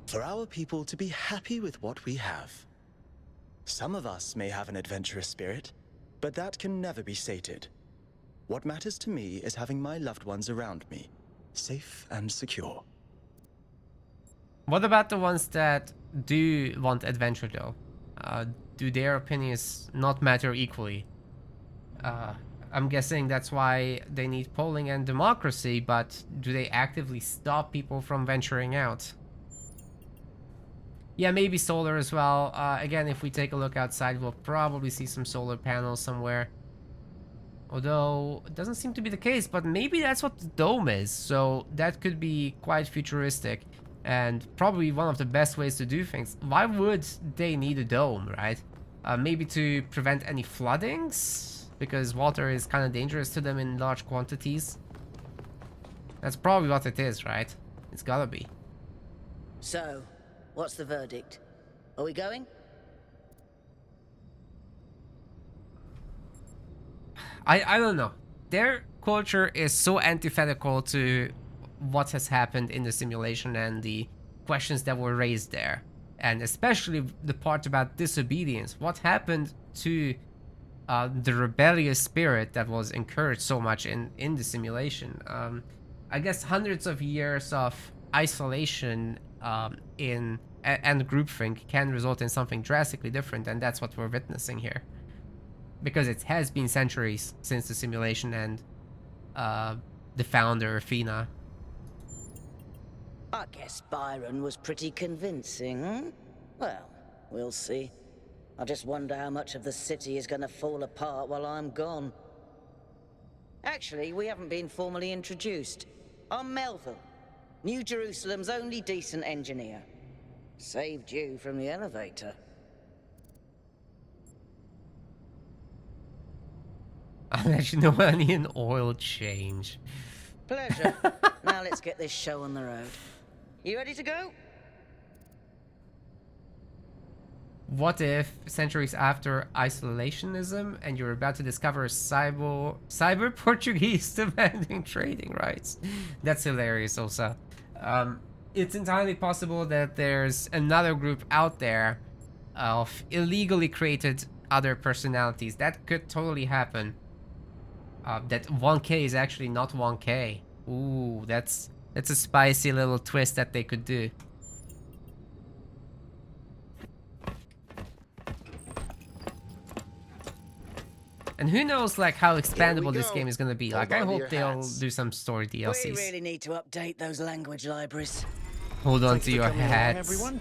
For our people to be happy with what we have. Some of us may have an adventurous spirit, but that can never be sated. What matters to me is having my loved ones around me, safe and secure. What about the ones that do want adventure though? Do their opinions not matter equally? I'm guessing that's why they need polling and democracy, but do they actively stop people from venturing out? Yeah, maybe solar as well. Again, if we take a look outside, we'll probably see some solar panels somewhere. Although, it doesn't seem to be the case, but maybe that's what the dome is. So that could be quite futuristic and probably one of the best ways to do things. Why would they need a dome, right? Maybe to prevent any floodings? Because water is kind of dangerous to them in large quantities. That's probably what it is, right? It's gotta be. So, what's the verdict? Are we going? I don't know. Their culture is so antithetical to what has happened in the simulation and the questions that were raised there. and especially the part about disobedience. What happened to the rebellious spirit that was encouraged so much in the simulation? I guess hundreds of years of isolation and groupthink can result in something drastically different, and that's what we're witnessing here. Because it has been centuries since the simulation and the founder, Athena. I guess Byron was pretty convincing, hmm? Well, we'll see. I just wonder how much of the city is going to fall apart while I'm gone. Actually, we haven't been formally introduced. I'm Melville, New Jerusalem's only decent engineer. Saved you from the elevator. I'll let you know when I need an oil change. Pleasure. Now let's get this show on the road. You ready to go? What if centuries after isolationism and you're about to discover cyber Portuguese demanding trading rights? That's hilarious also. It's entirely possible that there's another group out there of illegally created other personalities. That could totally happen. That 1K is actually not 1K. Ooh, that's a spicy little twist that they could do. And who knows, like, how expandable this game is gonna be. Like, I hope they'll do some story DLCs. We really need to update those language libraries. Hold on Thanks to for your coming along, hats. everyone.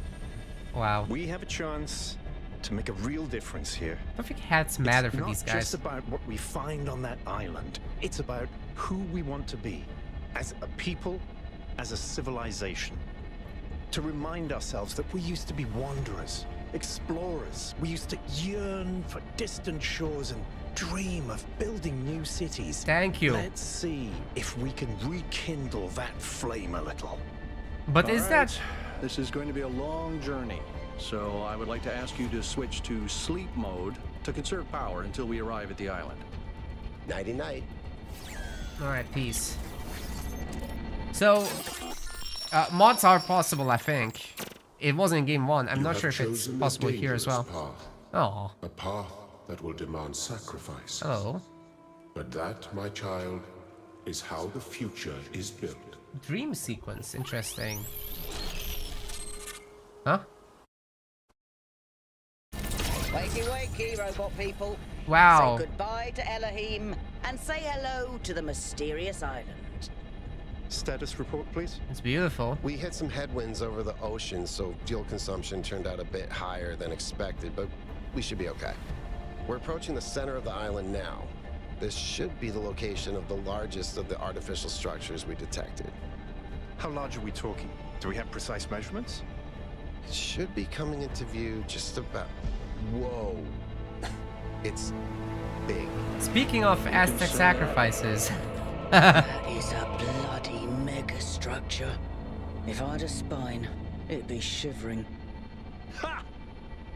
Wow. We have a chance to make a real difference here. I don't think hats matter for these It's guys. not just about what we find on that island. It's about who we want to be as a people, as a civilization. To remind ourselves that we used to be wanderers, explorers. We used to yearn for distant shores and dream of building new cities. Thank you. Let's see if we can rekindle that flame a little. But is that... This is going to be a long journey, so I would like to ask you to switch to sleep mode to conserve power until we arrive at the island. Nighty-night. Alright, peace. So, mods are possible, I think. It wasn't in game 1. I'm not sure if it's possible here as well. Oh. A path that will demand sacrifice. Oh. But that, my child, is how the future is built. Dream sequence, interesting. Huh? Wakey, wakey, robot people. Wow. Say goodbye to Elohim and say hello to the mysterious island. Status report, please. It's beautiful. We hit some headwinds over the ocean, so fuel consumption turned out a bit higher than expected, but we should be okay. We're approaching the center of the island now. This should be the location of the largest of the artificial structures we detected. How large are we talking? Do we have precise measurements? It should be coming into view just about... Whoa. It's big. Speaking of Aztec sacrifices. That is a bloody mega structure. If I had a spine, it'd be shivering. Ha!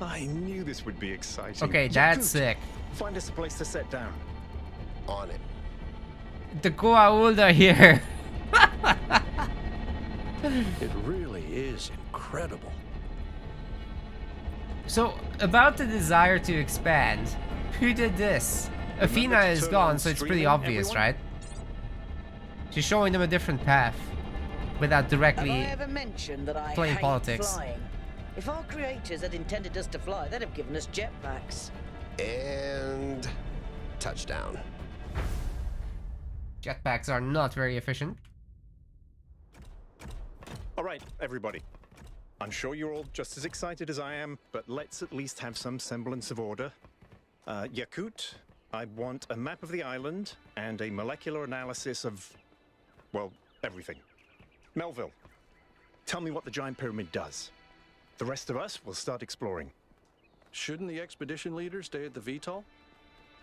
I knew this would be exciting. Okay, that's sick. Find us a place to set down. On it. The Goa'uld are here. It really is incredible. So, about the desire to expand, who did this? Athena is gone, so it's pretty obvious, right? She's showing them a different path without directly Have I ever mentioned that I playing hate politics. flying? If our creators had intended us to fly, they'd have given us jetpacks. And... touchdown. Jetpacks are not very efficient. All right, everybody. I'm sure you're all just as excited as I am, but let's at least have some semblance of order. Yakut, I want a map of the island and a molecular analysis of, well, everything. Melville, tell me what the giant pyramid does. The rest of us will start exploring. Shouldn't the expedition leader stay at the VTOL?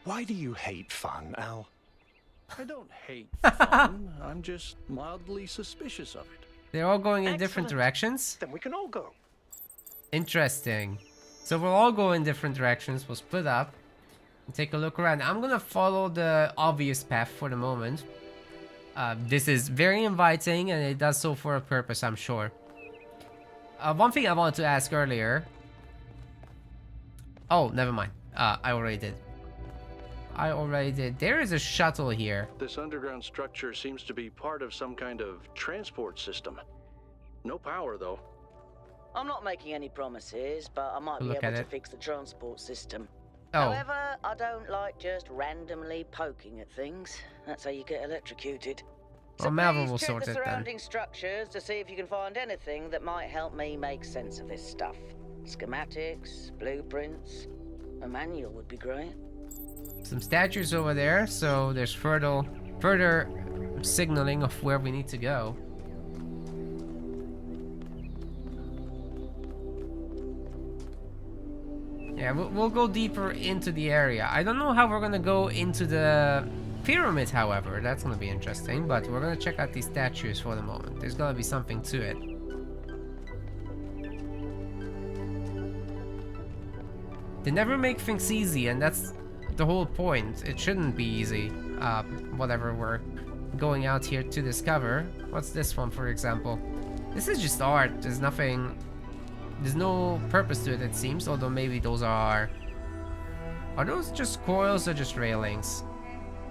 Why do you hate fun, Al? I don't hate fun. I'm just mildly suspicious of it. They're all going in different directions? Then we can all go. Interesting. So we'll all go in different directions. We'll split up and take a look around. I'm gonna follow the obvious path for the moment. This is very inviting and it does so for a purpose, I'm sure. one thing I wanted to ask earlier. Oh, never mind. I already did. There is a shuttle here. This underground structure seems to be part of some kind of transport system. No power, though. I'm not making any promises, but I might be Look able at to it. fix the transport system. Oh, However, I don't like just randomly poking at things. That's how you get electrocuted. So well, Malvern please will check sort the it then. surrounding structures to see if you can find anything that might help me make sense of this stuff. Schematics, blueprints, a manual would be great. Some statues over there, so there's further signaling of where we need to go. Yeah, we'll go deeper into the area. I don't know how we're gonna go into the pyramid, however. That's gonna be interesting, but we're gonna check out these statues for the moment. There's gotta be something to it. They never make things easy, and that's the whole point. It shouldn't be easy, whatever we're going out here to discover. What's this one, for example? This is just art. There's nothing... There's no purpose to it, it seems, although maybe those are... Are those just coils or just railings?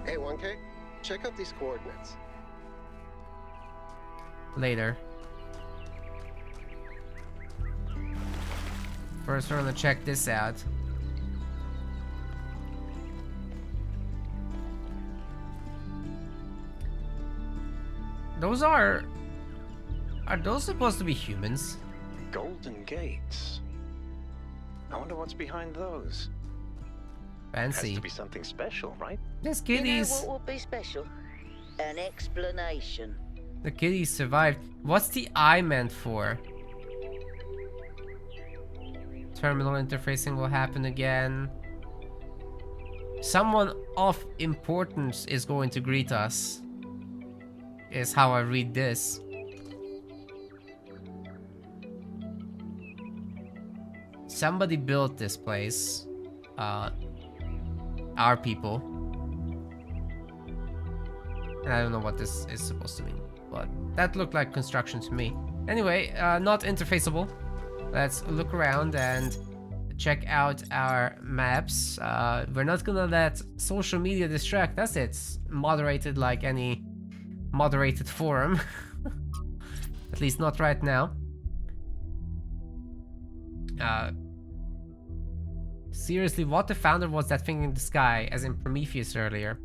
Hey, 1K, check out these coordinates. Later. First, we're gonna check this out. Those are those supposed to be humans? Golden gates. I wonder what's behind those. Has Fancy. to be something special, right? There's You kitties. know what would be special? An explanation. The kitties survived. What's the eye meant for? Terminal interfacing will happen again. Someone of importance is going to greet us. Is how I read this. Somebody built this place. Our people. And I don't know what this is supposed to mean, but that looked like construction to me. Anyway, not interfaceable. Let's look around and check out our maps. We're not gonna let social media distract us. It's moderated like any moderated forum. At least not right now. Seriously, what the founder was that thing in the sky, as in Prometheus earlier?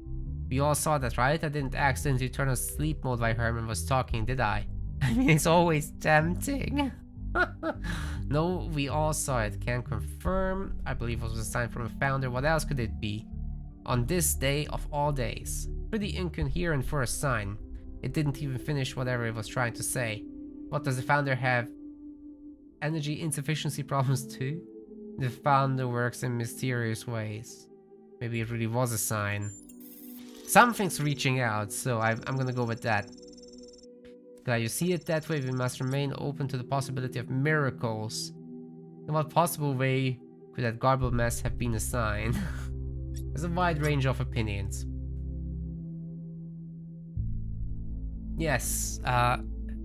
We all saw that, right? I didn't accidentally turn on sleep mode while Herman was talking, did I? I mean, it's always tempting. No, we all saw it. Can confirm. I believe it was a sign from a founder. What else could it be? On this day of all days. Pretty incoherent for a sign. It didn't even finish whatever it was trying to say. What, does the founder have energy insufficiency problems too? The founder works in mysterious ways. Maybe it really was a sign. Something's reaching out, so I'm gonna go with that. Glad you see it that way. We must remain open to the possibility of miracles. In what possible way could that garbled mess have been a sign? There's a wide range of opinions. Yes,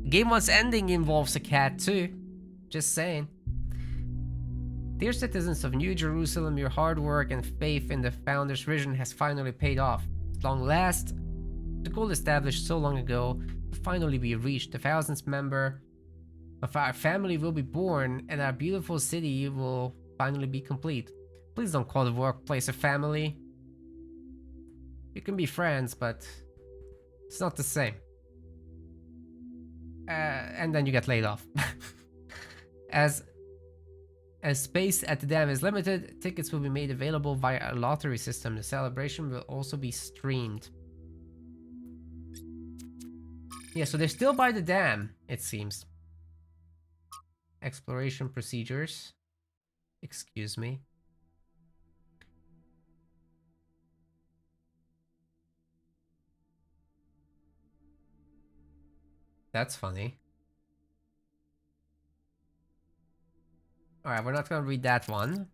Game 1's ending involves a cat too. Just saying. Dear citizens of New Jerusalem, your hard work and faith in the founder's vision has finally paid off. At long last, the goal established so long ago will finally be reached. The 1000th member of our family will be born, and our beautiful city will finally be complete. Please don't call the workplace a family. You can be friends, but it's not the same. And then you get laid off. As space at the dam is limited, tickets will be made available via a lottery system. The celebration will also be streamed. Yeah, so they're still by the dam, it seems. Exploration procedures. Excuse me. That's funny. Alright, we're not gonna read that one.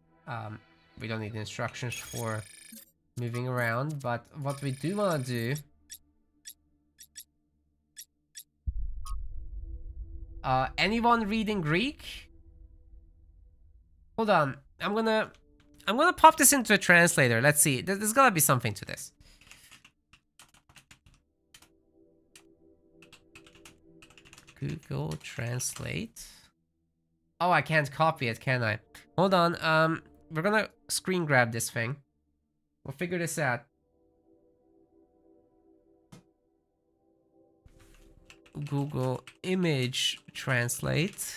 We don't need instructions for moving around, but what we do want to do Anyone reading Greek? Hold on. I'm gonna pop this into a translator. Let's see. There's gotta be something to this. Google Translate. Oh, I can't copy it, can I? Hold on. We're gonna screen grab this thing. We'll figure this out. Google Image Translate.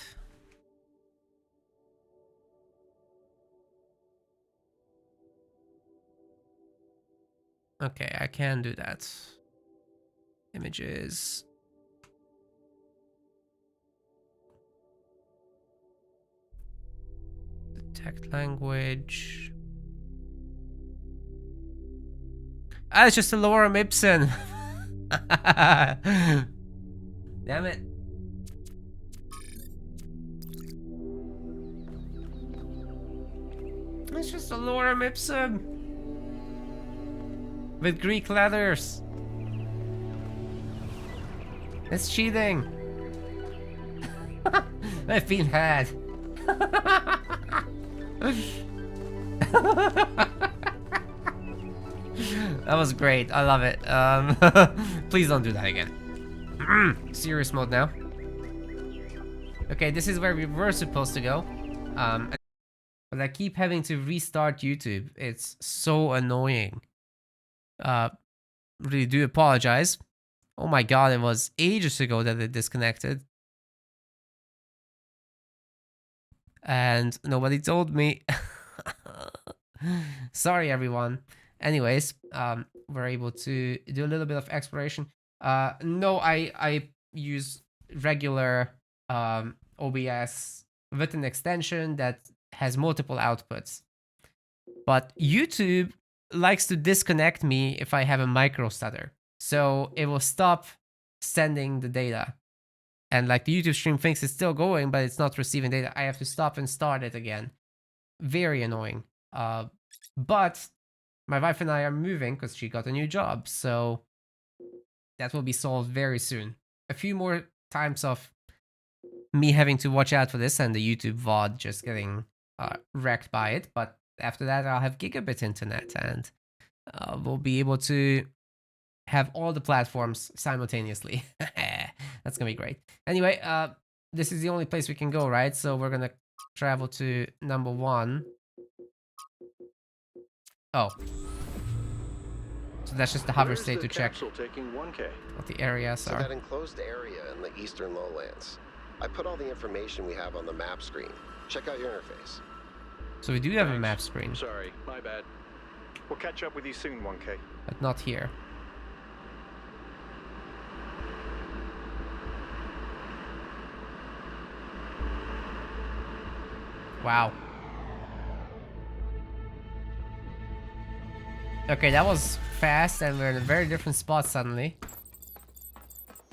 Okay, I can do that. Images. Detect language. Ah, it's just a lorem ipsum. Damn it. It's just a lorem ipsum. With Greek letters. It's cheating. I've been had. That was great. I love it. Please don't do that again. Serious mode now. Okay, this is where we were supposed to go. But I keep having to restart YouTube. It's so annoying. Really do apologize. Oh my god, it was ages ago that it disconnected. And nobody told me. Sorry, everyone. Anyways, we're able to do a little bit of exploration. No, I use regular OBS with an extension that has multiple outputs. But YouTube likes to disconnect me if I have a micro stutter. So it will stop sending the data. And like the YouTube stream thinks it's still going, but it's not receiving data. I have to stop and start it again. Very annoying. But my wife and I are moving because she got a new job. So that will be solved very soon. A few more times of me having to watch out for this and the YouTube VOD just getting wrecked by it. But after that, I'll have gigabit internet and we'll be able to have all the platforms simultaneously. That's gonna be great. Anyway, this is the only place we can go, right? So we're gonna travel to number 1. Oh. So that's just the hover state to check what the areas are. So that enclosed area in the eastern lowlands. I put all the information we have on the map screen. Check out your interface. So we do have a map screen. Sorry, my bad. We'll catch up with you soon, 1K. But not here. Wow. Okay, that was fast and we're in a very different spot suddenly.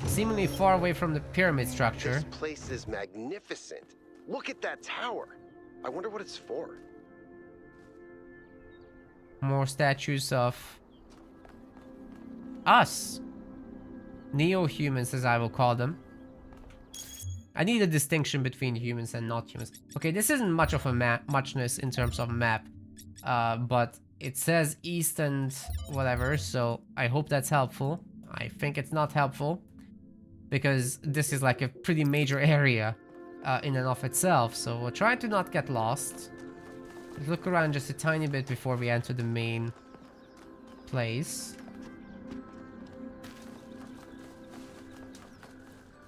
Seemingly far away from the pyramid structure. This place is magnificent. Look at that tower. I wonder what it's for. More statues of us. Neo-humans, as I will call them. I need a distinction between humans and not humans. Okay, this isn't much of a muchness in terms of map. But it says east and whatever, so I hope that's helpful. I think it's not helpful. Because this is like a pretty major area in and of itself. So we'll try to not get lost. Look around just a tiny bit before we enter the main place.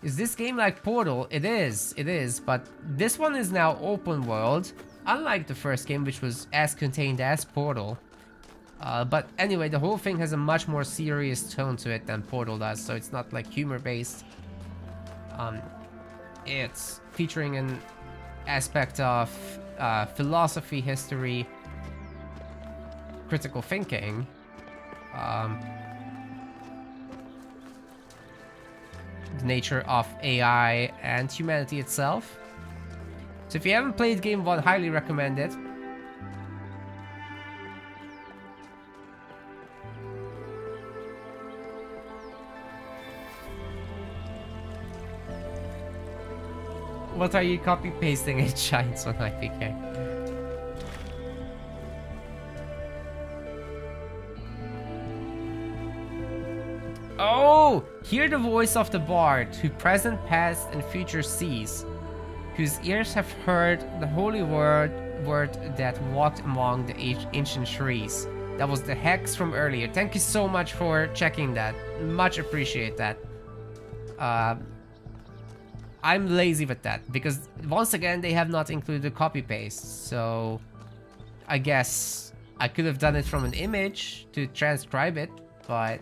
Is this game like Portal? It is, but this one is now open world, unlike the first game, which was as contained as Portal. But anyway, the whole thing has a much more serious tone to it than Portal does, so it's not like humor-based. It's featuring an aspect of philosophy, history, critical thinking. The nature of AI and humanity itself. So if you haven't played Game 1, highly recommend it. What are you copy-pasting? It shines on IPK. Oh! Hear the voice of the bard, who present, past, and future sees, whose ears have heard the holy word that walked among the ancient trees. That was the hex from earlier. Thank you so much for checking that. Much appreciate that. I'm lazy with that, because once again, they have not included copy-paste, so I guess I could have done it from an image to transcribe it, but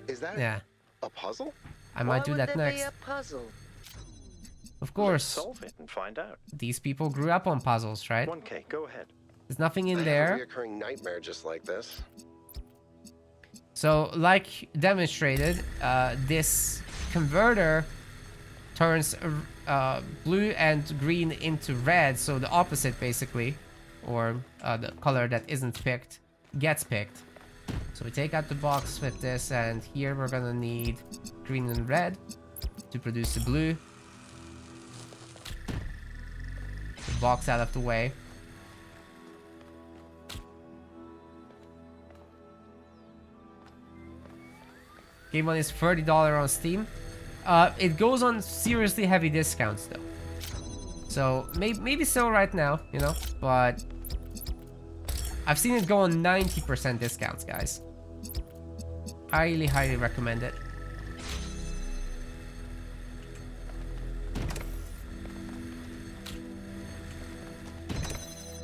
Is that yeah, a puzzle? I might do that next. Be a puzzle? Of course, Solve it and find out. these people grew up on puzzles, right? 1K, go ahead. There's nothing in I there. have a reoccurring nightmare just like this. So, like demonstrated, this converter turns blue and green into red, so the opposite basically, or the color that isn't picked gets picked. So we take out the box with this, and here we're gonna need green and red to produce the blue. The box out of the way. Game one is $30 on Steam. It goes on seriously heavy discounts though. So maybe still right now, you know, but I've seen it go on 90% discounts, guys. Highly, highly recommend it.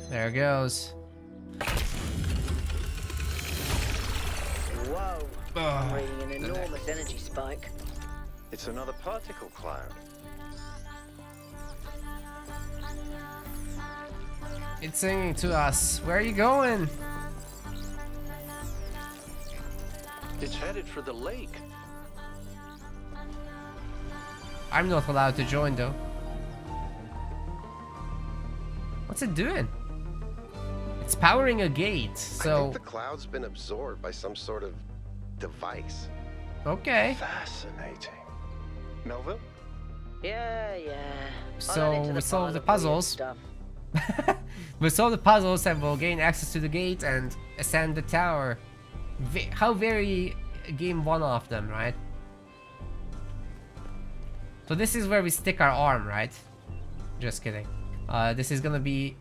There it goes. Whoa. I'm reading an enormous energy spike. It's another particle cloud. It's singing to us. Where are you going? It's headed for the lake. I'm not allowed to join though. What's it doing? It's powering a gate, I so... think the cloud's been absorbed by some sort of device. Okay. Fascinating. Melville? Yeah. So we solve the puzzles. We'll solve the puzzles and we'll gain access to the gate and ascend the tower. How very game one of them, right? So this is where we stick our arm, right? Just kidding. This is gonna be...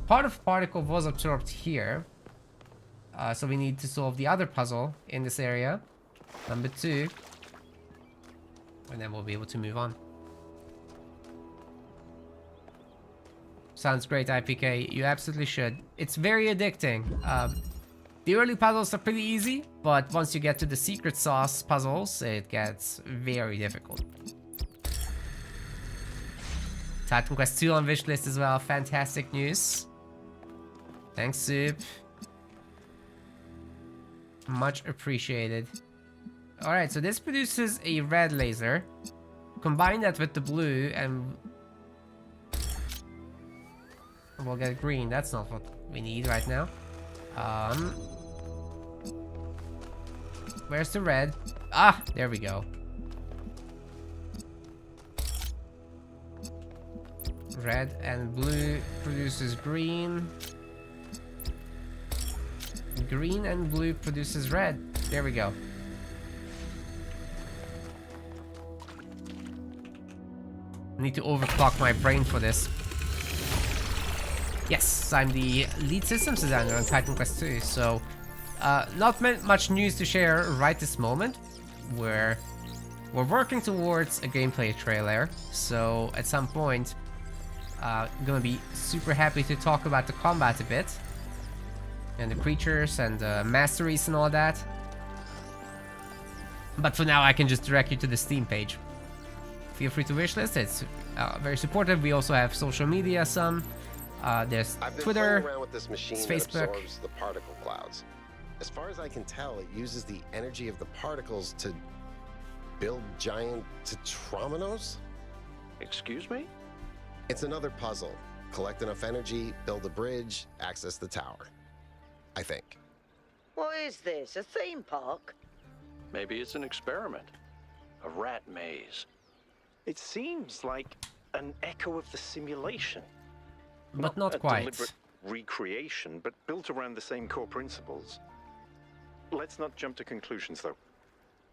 Part of particle was absorbed here. So we need to solve the other puzzle in this area. Number 2. And then we'll be able to move on. Sounds great, IPK. You absolutely should. It's very addicting. The early puzzles are pretty easy, but once you get to the secret sauce puzzles, it gets very difficult. Titan Quest 2 on wishlist as well. Fantastic news. Thanks, Soup. Much appreciated. Alright, so this produces a red laser. Combine that with the blue and we'll get green. That's not what we need right now. Where's the red? Ah, there we go. Red and blue produces green. Green and blue produces red. There we go. Need to overclock my brain for this. Yes, I'm the lead systems designer on Titan Quest 2, so not much news to share right this moment. We're working towards a gameplay trailer, so at some point I'm gonna be super happy to talk about the combat a bit and the creatures and the masteries and all that. But for now I can just direct you to the Steam page. Feel free to wishlist. It's very supportive. We also have social media, some. There's Twitter, around with this machine Facebook. That absorbs the particle clouds. As far as I can tell, it uses the energy of the particles to build giant tetrominos? Excuse me? It's another puzzle. Collect enough energy, build a bridge, access the tower. I think. What is this, a theme park? Maybe it's an experiment. A rat maze. It seems like an echo of the simulation. But not a quite. Deliberate recreation, but built around the same core principles. Let's not jump to conclusions, though.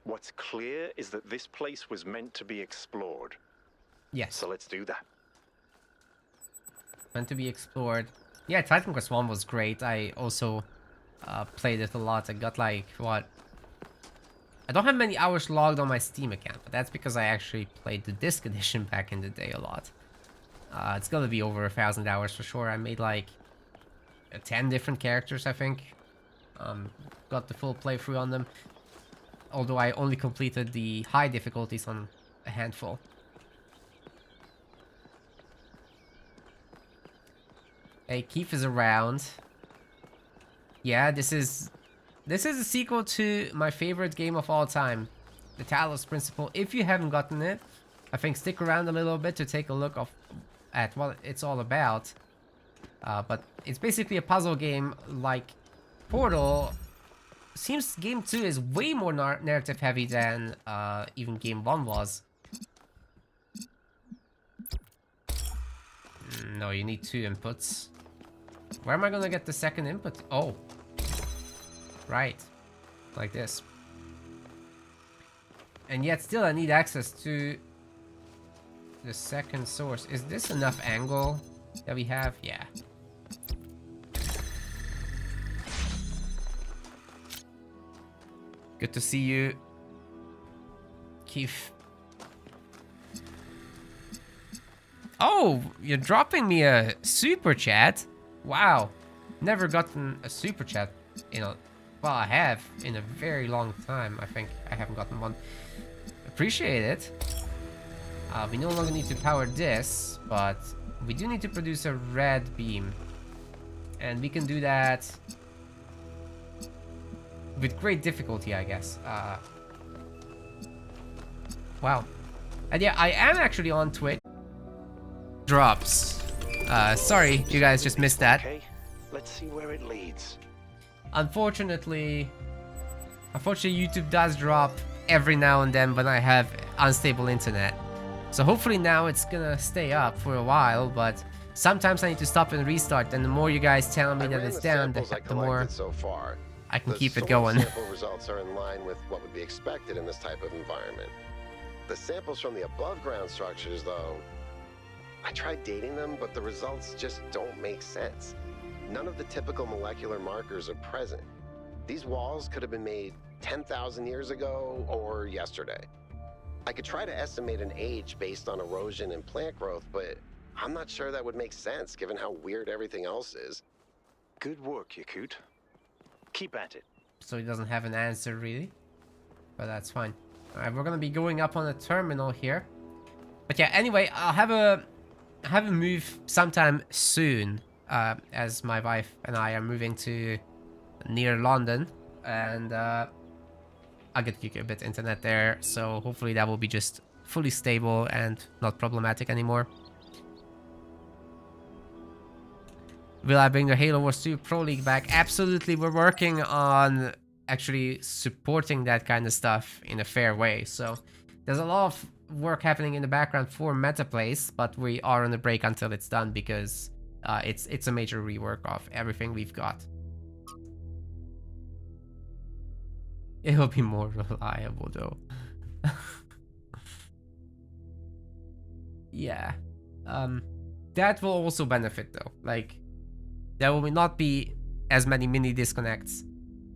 What's clear is that this place was meant to be explored. Yes. So let's do that. Meant to be explored. Yeah, Titan Quest 1 was great. I also played it a lot. I got like, what? I don't have many hours logged on my Steam account, but that's because I actually played the disc edition back in the day a lot. It's gonna be over 1,000 hours for sure. I made like 10 different characters, I think. Got the full playthrough on them. Although I only completed the high difficulties on a handful. Hey, Keith is around. Yeah, this is a sequel to my favorite game of all time, the Talos Principle. If you haven't gotten it, I think stick around a little bit to take a look at what it's all about. But it's basically a puzzle game like Portal. Seems game 2 is way more narrative heavy than even game 1 was. No, you need 2 inputs. Where am I gonna get the second input? Oh. Right. Like this. And yet still I need access to the second source. Is this enough angle that we have? Yeah. Good to see you, Keith. Oh, you're dropping me a super chat. Wow, never gotten a super chat in a, well, I have in a very long time. I think I haven't gotten one. Appreciate it. We no longer need to power this, but we do need to produce a red beam, and we can do that with great difficulty, I guess. Wow. And yeah, I am actually on Twitch. Drops. Sorry, you guys just missed that. Okay, let's see where it leads. Unfortunately, YouTube does drop every now and then when I have unstable internet. So hopefully now it's gonna stay up for a while, but sometimes I need to stop and restart, and the more you guys tell me that it's down, the more so far. I can keep it going. The sample results are in line with what would be expected in this type of environment. The samples from the above ground structures, though, I tried dating them, but the results just don't make sense. None of the typical molecular markers are present. These walls could have been made 10,000 years ago or yesterday. I could try to estimate an age based on erosion and plant growth, but I'm not sure that would make sense given how weird everything else is. Good work, Yakut. Keep at it. So he doesn't have an answer really, but that's fine. All right, we're gonna be going up on a terminal here. But yeah, anyway, I'll have a move sometime soon, as my wife and I are moving to near London, and I'll get gigabit internet there, so hopefully that will be just fully stable and not problematic anymore. Will I bring the Halo Wars 2 Pro League back? Absolutely, we're working on actually supporting that kind of stuff in a fair way. So there's a lot of work happening in the background for Metaplays, but we are on a break until it's done because it's a major rework of everything we've got. It'll be more reliable though. Yeah. That will also benefit though. Like, there will not be as many mini disconnects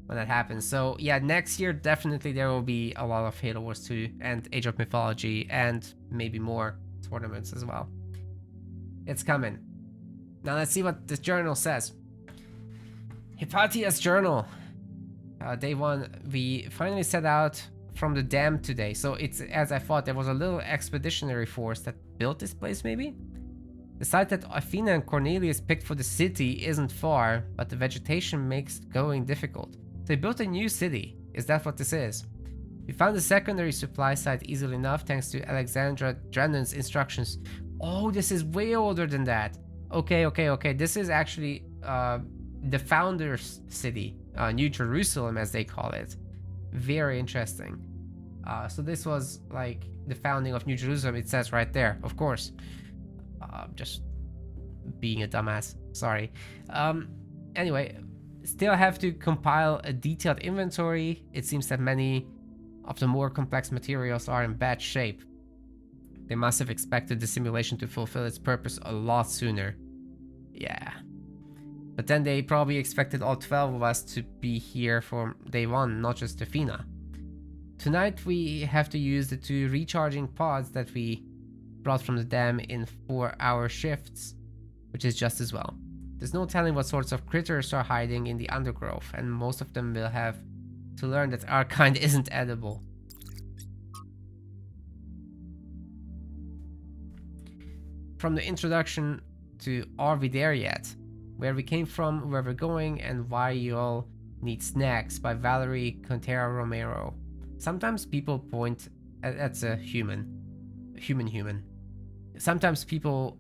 when that happens. So yeah, next year definitely there will be a lot of Halo Wars 2 and Age of Mythology and maybe more tournaments as well. It's coming. Now let's see what this journal says. Hypatia's journal. Day 1, we finally set out from the dam today. So it's as I thought, there was a little expeditionary force that built this place maybe? The site that Athena and Cornelius picked for the city isn't far, but the vegetation makes going difficult. They built a new city. Is that what this is? We found a secondary supply site easily enough thanks to Alexandra Drennan's instructions. Oh, this is way older than that. Okay. This is actually the founder's city, New Jerusalem as they call it. Very interesting. So this was like the founding of New Jerusalem, it says right there, of course. Just being a dumbass. Sorry. Anyway, still have to compile a detailed inventory. It seems that many of the more complex materials are in bad shape. They must have expected the simulation to fulfill its purpose a lot sooner. Yeah. But then they probably expected all 12 of us to be here from day one, not just Athena. Tonight we have to use the 2 recharging pods that we brought from the dam in 4-hour shifts, which is just as well. There's no telling what sorts of critters are hiding in the undergrowth, and most of them will have to learn that our kind isn't edible. From the introduction to Are We There Yet? Where we came from, where we're going, and why you all need snacks by Valerie Contera Romero. Sometimes people point at that's a human. Sometimes people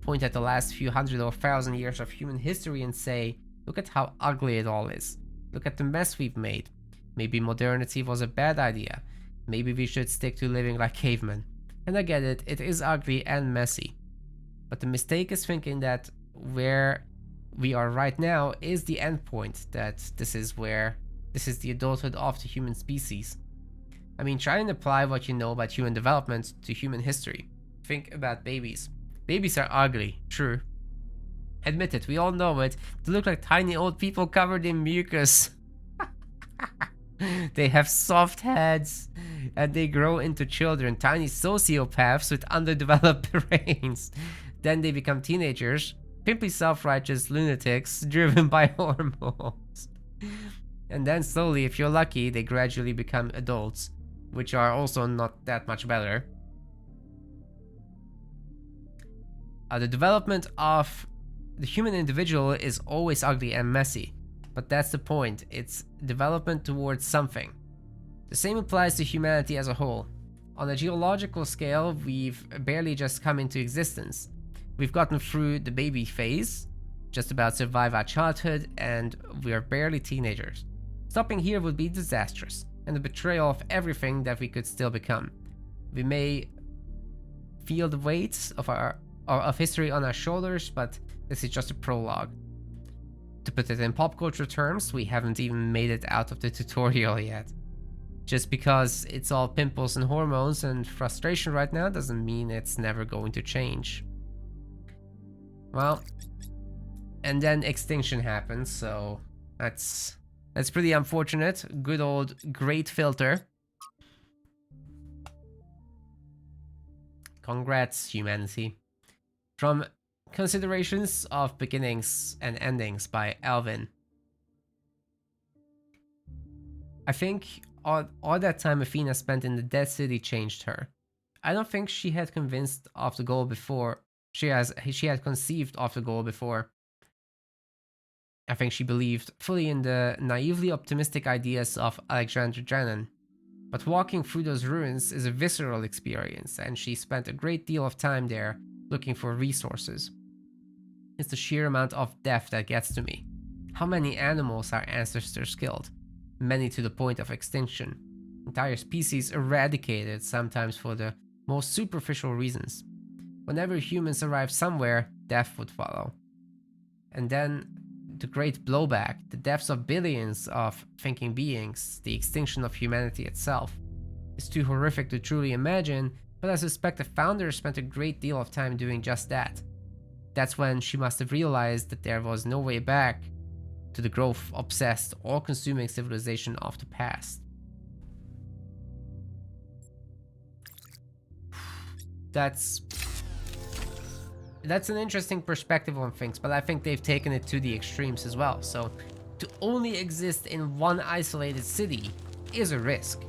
point at the last few hundred or thousand years of human history and say, look at how ugly it all is. Look at the mess we've made. Maybe modernity was a bad idea. Maybe we should stick to living like cavemen. And I get it, it is ugly and messy. But the mistake is thinking that where we are right now is the end point, that this is the adulthood of the human species. I mean, try and apply what you know about human development to human history. Think about babies. Babies are ugly, true. Admit it, we all know it. They look like tiny old people covered in mucus. They have soft heads, and they grow into children, tiny sociopaths with underdeveloped brains. Then they become teenagers, pimply self-righteous lunatics driven by hormones. And then slowly, if you're lucky, they gradually become adults, which are also not that much better. The development of the human individual is always ugly and messy, but that's the point. It's development towards something. The same applies to humanity as a whole. On a geological scale, we've barely just come into existence. We've gotten through the baby phase, just about survive our childhood, and we're barely teenagers. Stopping here would be disastrous, and a betrayal of everything that we could still become. We may feel the weight of history on our shoulders, but this is just a prologue. To put it in pop culture terms, we haven't even made it out of the tutorial yet. Just because it's all pimples and hormones and frustration right now doesn't mean it's never going to change. Well, and then extinction happens, so that's pretty unfortunate. Good old great filter. Congrats, humanity. From Considerations of Beginnings and Endings by Alvin. I think all that time Athena spent in the Dead City changed her. I don't think she had convinced of the goal before. She had conceived of the goal before. I think she believed fully in the naively optimistic ideas of Alexander Drennan. But walking through those ruins is a visceral experience, and she spent a great deal of time there looking for resources. It's the sheer amount of death that gets to me. How many animals our ancestors killed? Many to the point of extinction. Entire species eradicated, sometimes for the most superficial reasons. Whenever humans arrived somewhere, death would follow. And then the great blowback, the deaths of billions of thinking beings, the extinction of humanity itself. It's too horrific to truly imagine, but I suspect the founder spent a great deal of time doing just that. That's when she must have realized that there was no way back to the growth-obsessed, all-consuming civilization of the past. That's an interesting perspective on things, but I think they've taken it to the extremes as well. So to only exist in one isolated city is a risk,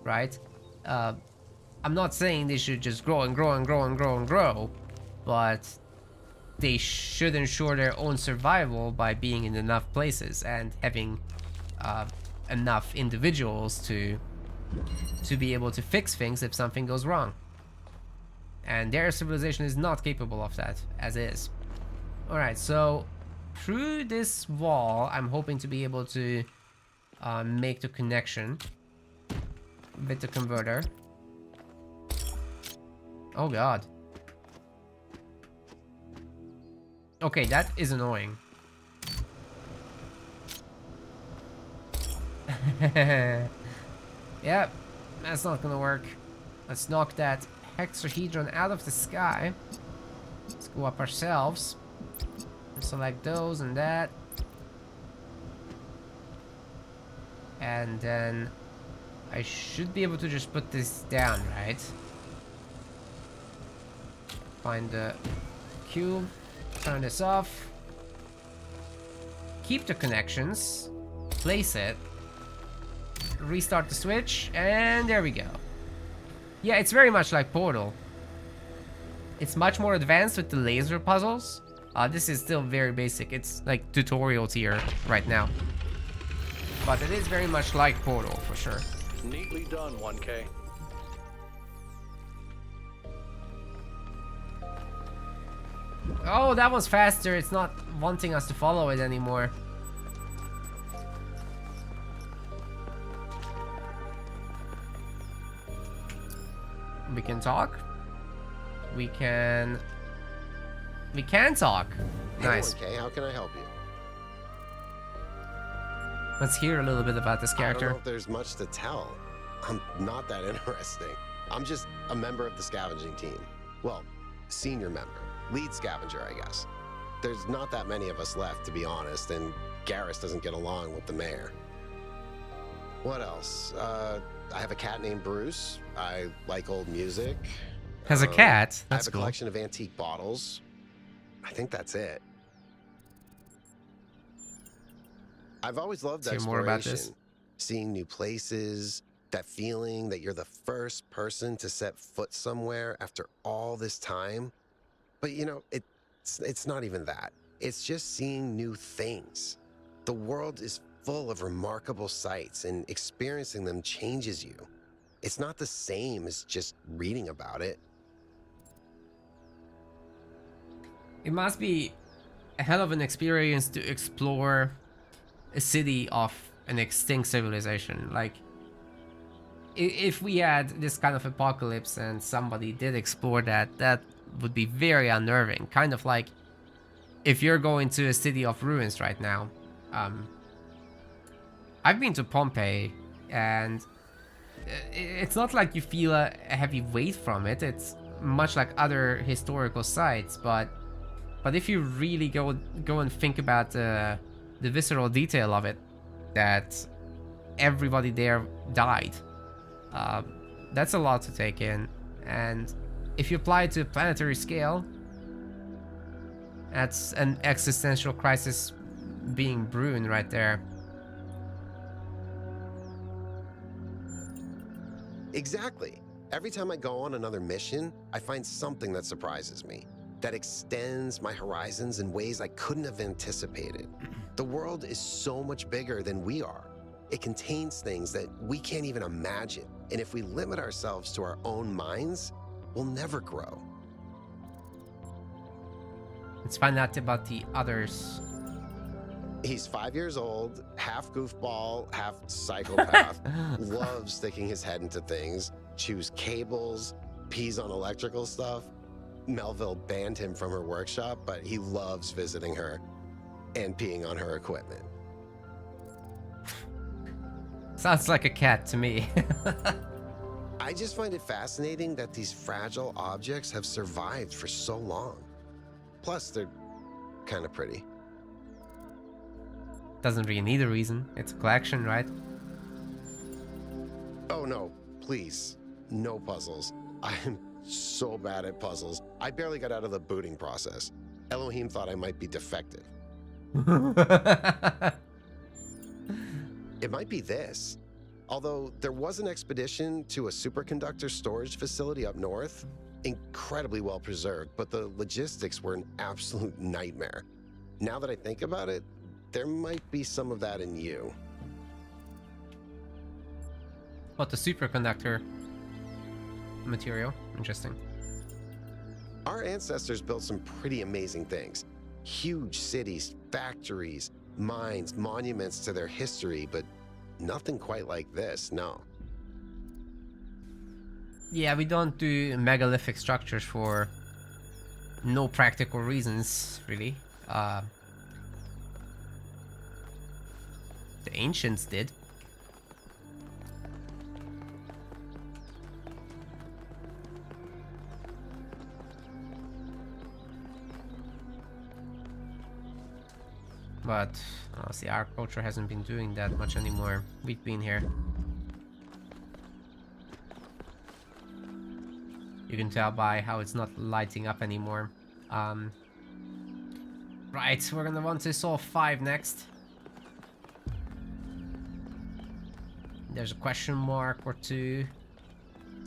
right? I'm not saying they should just grow and grow and grow and grow and grow, but they should ensure their own survival by being in enough places and having enough individuals to be able to fix things if something goes wrong. And their civilization is not capable of that, as is. Alright, so through this wall, I'm hoping to be able to make the connection with the converter. Oh god. Okay, that is annoying. Yep, that's not gonna work. Let's knock that hexahedron out of the sky. Let's go up ourselves. Select those and that. And then I should be able to just put this down, right? Find the cube. Turn this off. Keep the connections. Place it. Restart the switch. And there we go. Yeah, it's very much like Portal. It's much more advanced with the laser puzzles. This is still very basic. It's like tutorial tier right now. But it is very much like Portal, for sure. Neatly done, 1K. Oh, that was faster. It's not wanting us to follow it anymore. We can talk. We can talk. Nice. Hey, 1K, how can I help you? Let's hear a little bit about this I character. don't know if there's much to tell. I'm not that interesting. I'm just a member of the scavenging team. Well, senior member. Lead scavenger, I guess. There's not that many of us left, to be honest, and Garrus doesn't get along with the mayor. What else? I have a cat named Bruce. I like old music. Has a cat? I That's have a cool. collection of antique bottles. I think that's it. I've always loved Let's hear more exploration. about this. Seeing new places, that feeling that you're the first person to set foot somewhere after all this time. But you know, it's not even that. It's just seeing new things. The world is full of remarkable sights, and experiencing them changes you. It's not the same as just reading about it. It must be a hell of an experience to explore a city of an extinct civilization. Like, if we had this kind of apocalypse and somebody did explore that, that would be very unnerving. Kind of like if you're going to a city of ruins right now. I've been to Pompeii, and it's not like you feel a heavy weight from it. It's much like other historical sites, but if you really go and think about the visceral detail of it, that everybody there died, that's a lot to take in. And if you apply it to a planetary scale, that's an existential crisis being brewed right there. Exactly. Every time I go on another mission, I find something that surprises me, that extends my horizons in ways I couldn't have anticipated. The world is so much bigger than we are. It contains things that we can't even imagine. And if we limit ourselves to our own minds, we'll never grow. Let's find out about the others. He's 5 years old, half goofball, half psychopath, loves sticking his head into things, chews cables, pees on electrical stuff. Melville banned him from her workshop, but he loves visiting her and peeing on her equipment. Sounds like a cat to me. I just find it fascinating that these fragile objects have survived for so long. Plus, they're kind of pretty. Doesn't really need a reason. It's a collection, right? Oh no, please. No puzzles. I am so bad at puzzles. I barely got out of the booting process. Elohim thought I might be defective. It might be this. Although there was an expedition to a superconductor storage facility up north, incredibly well preserved, but the logistics were an absolute nightmare. Now that I think about it, there might be some of that in you. What, the superconductor material? Interesting. Our ancestors built some pretty amazing things. Huge cities, factories, mines, monuments to their history, but nothing quite like this, no. Yeah, we don't do megalithic structures for no practical reasons, really. the ancients did. But see, our culture hasn't been doing that much anymore. We've been here. You can tell by how it's not lighting up anymore. Right, we're gonna want to solve 5 next. There's a question mark or 2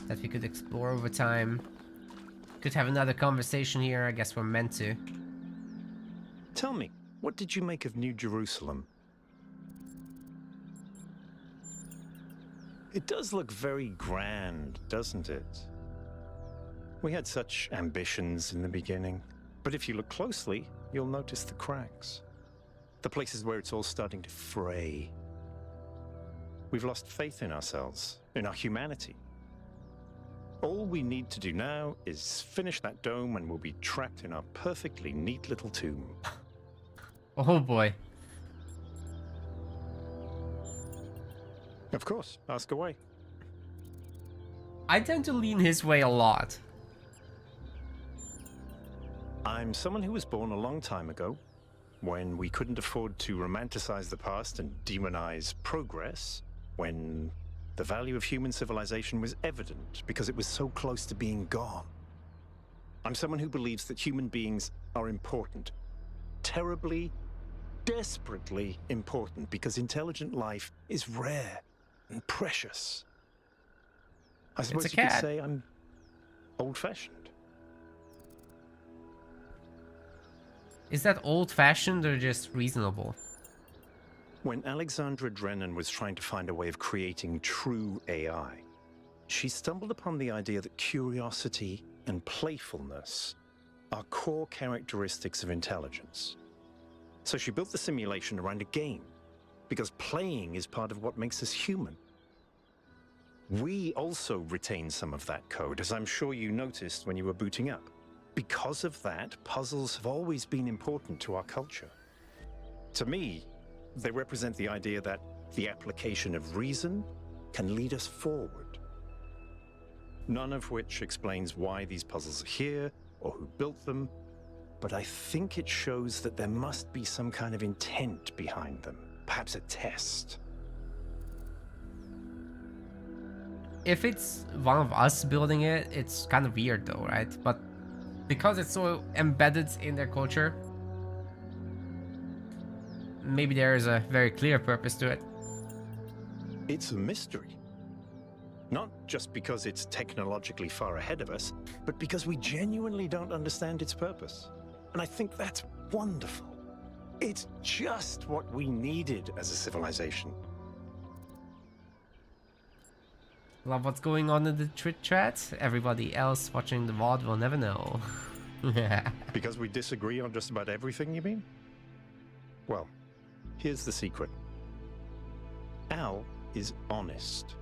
that we could explore over time. Could have another conversation here, I guess we're meant to. Tell me, what did you make of New Jerusalem? It does look very grand, doesn't it? We had such ambitions in the beginning, but if you look closely, you'll notice the cracks. The places where it's all starting to fray. We've lost faith in ourselves, in our humanity. All we need to do now is finish that dome and we'll be trapped in our perfectly neat little tomb. Oh boy. Of course, ask away. I tend to lean his way a lot. I'm someone who was born a long time ago, when we couldn't afford to romanticize the past and demonize progress, when the value of human civilization was evident because it was so close to being gone. I'm someone who believes that human beings are important, terribly, desperately important, because intelligent life is rare and precious. I suppose you could say I'm old-fashioned. Is that old-fashioned or just reasonable? When Alexandra Drennan was trying to find a way of creating true AI, she stumbled upon the idea that curiosity and playfulness are core characteristics of intelligence. So she built the simulation around a game, because playing is part of what makes us human. We also retain some of that code, as I'm sure you noticed when you were booting up. Because of that, puzzles have always been important to our culture. To me, they represent the idea that the application of reason can lead us forward. None of which explains why these puzzles are here or who built them, but I think it shows that there must be some kind of intent behind them, perhaps a test. If it's one of us building it, it's kind of weird though, right? But because it's so embedded in their culture, maybe there is a very clear purpose to it. It's a mystery. Not just because it's technologically far ahead of us, but because we genuinely don't understand its purpose. And I think that's wonderful. It's just what we needed as a civilization. Love what's going on in the Twitch chat. Everybody else watching the VOD will never know. Because we disagree on just about everything, you mean? Well, here's the secret. Al is honest.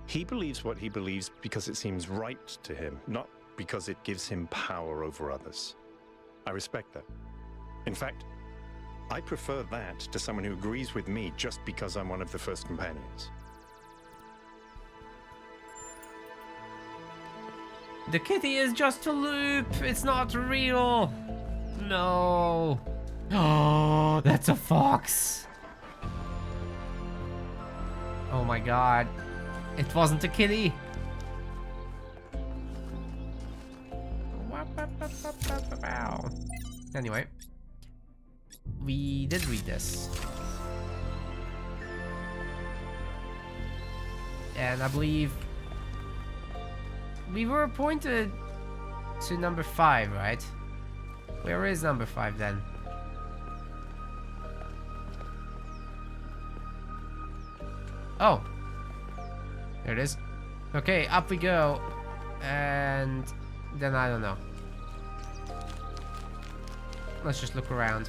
He believes what he believes because it seems right to him, not because it gives him power over others. I respect that. In fact, I prefer that to someone who agrees with me just because I'm one of the first companions. The kitty is just a loop. It's not real. No. Oh, that's a fox. Oh my god. It wasn't a kitty. Anyway. We did read this. And I believe we were appointed to number 5, right? Where is number 5 then? Oh. There it is. Okay, up we go. And then I don't know. Let's just look around.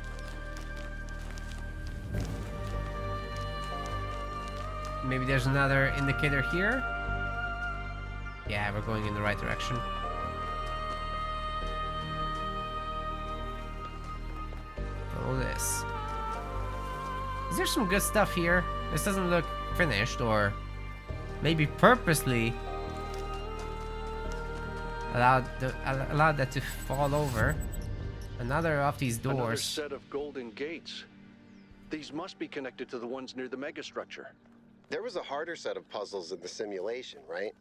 Maybe there's another indicator here. Yeah, we're going in the right direction. know this. Is there some good stuff here? This doesn't look finished, or maybe purposely allowed that to fall over. Another of these doors. Another set of golden gates. These must be connected to the ones near the megastructure. There was a harder set of puzzles in the simulation, right?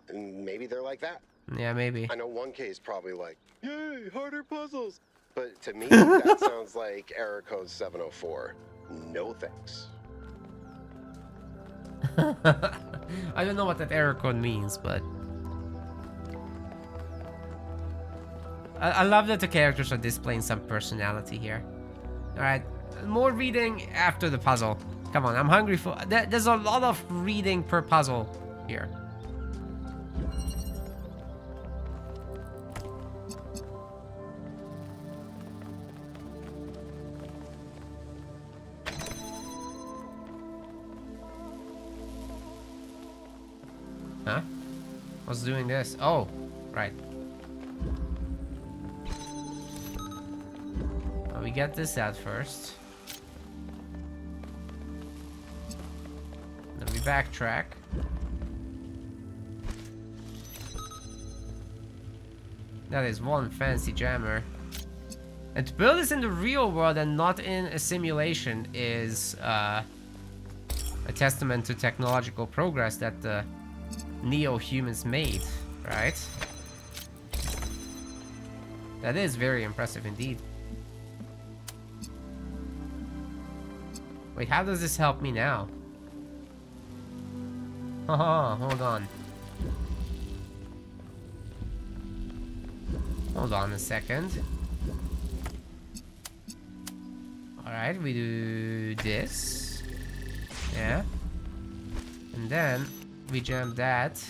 And maybe they're like that. Yeah, maybe. I know 1K is probably like, yay, harder puzzles. But to me, that sounds like error code 704. No thanks. I don't know what that error code means, but I love that the characters are displaying some personality here. Alright, more reading after the puzzle. Come on, I'm hungry for... There's a lot of reading per puzzle here. Huh? What's doing this? Oh, right. Well, we get this out first. Then we backtrack. That is one fancy jammer. And to build this in the real world and not in a simulation is a testament to technological progress that the neo-humans made, right? That is very impressive indeed. Wait, how does this help me now? Haha, hold on. Hold on a second. Alright, we do this. Yeah. And then we jump that.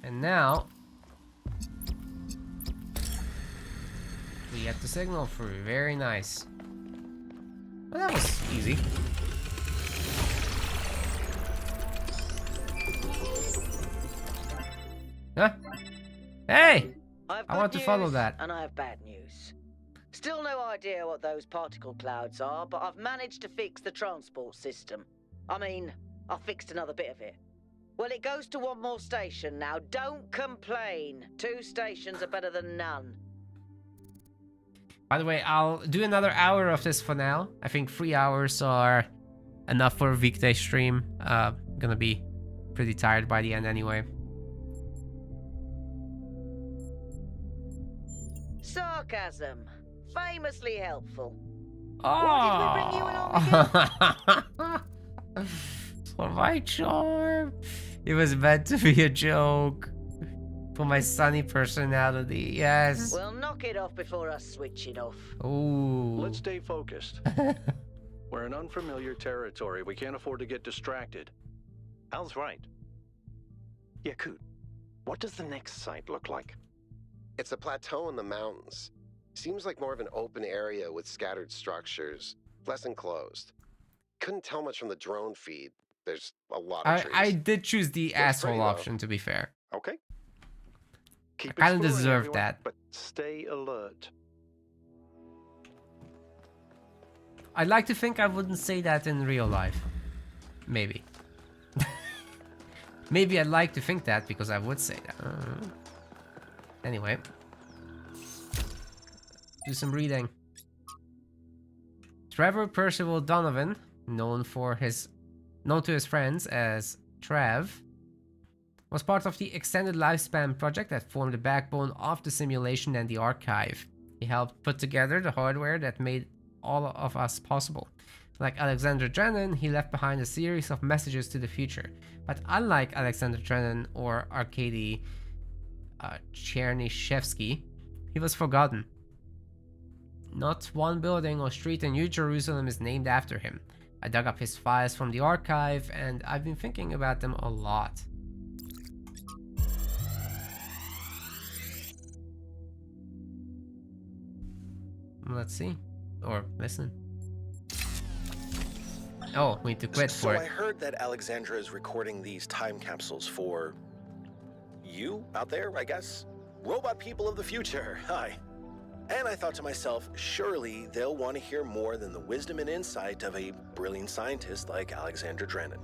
And now we get the signal through. Very nice. Well, that was easy. Huh? Hey! I want to follow that. And I have bad news. Still no idea what those particle clouds are, but I've managed to fix the transport system. I mean, I've fixed another bit of it. Well, it goes to one more station now. Don't complain. 2 stations are better than none. By the way, I'll do another hour of this for now. I think 3 hours are enough for a weekday stream. I'm gonna be pretty tired by the end anyway. Sarcasm. Famously helpful. Oh! Why did we bring you along again? For my charm. It was meant to be a joke. For my sunny personality, yes. Well, knock it off before I switch it off. Ooh. Let's stay focused. We're in unfamiliar territory. We can't afford to get distracted. Al's right. Yakut, what does the next site look like? It's a plateau in the mountains. Seems like more of an open area with scattered structures, less enclosed. Couldn't tell much from the drone feed. There's a lot of trees. I did choose the asshole option, to be fair. Okay. Keep I kind of exploring, deserved everyone, that. But stay alert. I'd like to think I wouldn't say that in real life. Maybe. Maybe I'd like to think that because I would say that. Anyway. Do some reading. Trevor Percival Donovan, known to his friends as Trev, was part of the Extended Lifespan project that formed the backbone of the simulation and the archive. He helped put together the hardware that made all of us possible. Like Alexander Drennan, he left behind a series of messages to the future. But unlike Alexander Drennan or Arkady Chernyshevsky, he was forgotten. Not one building or street in New Jerusalem is named after him. I dug up his files from the archive, and I've been thinking about them a lot. Let's see. Or listen. Oh, we need to quit for it. So I heard that Alexandra is recording these time capsules for you out there, I guess? robot people of the future, hi. And I thought to myself, surely they'll want to hear more than the wisdom and insight of a brilliant scientist like Alexander Drennan.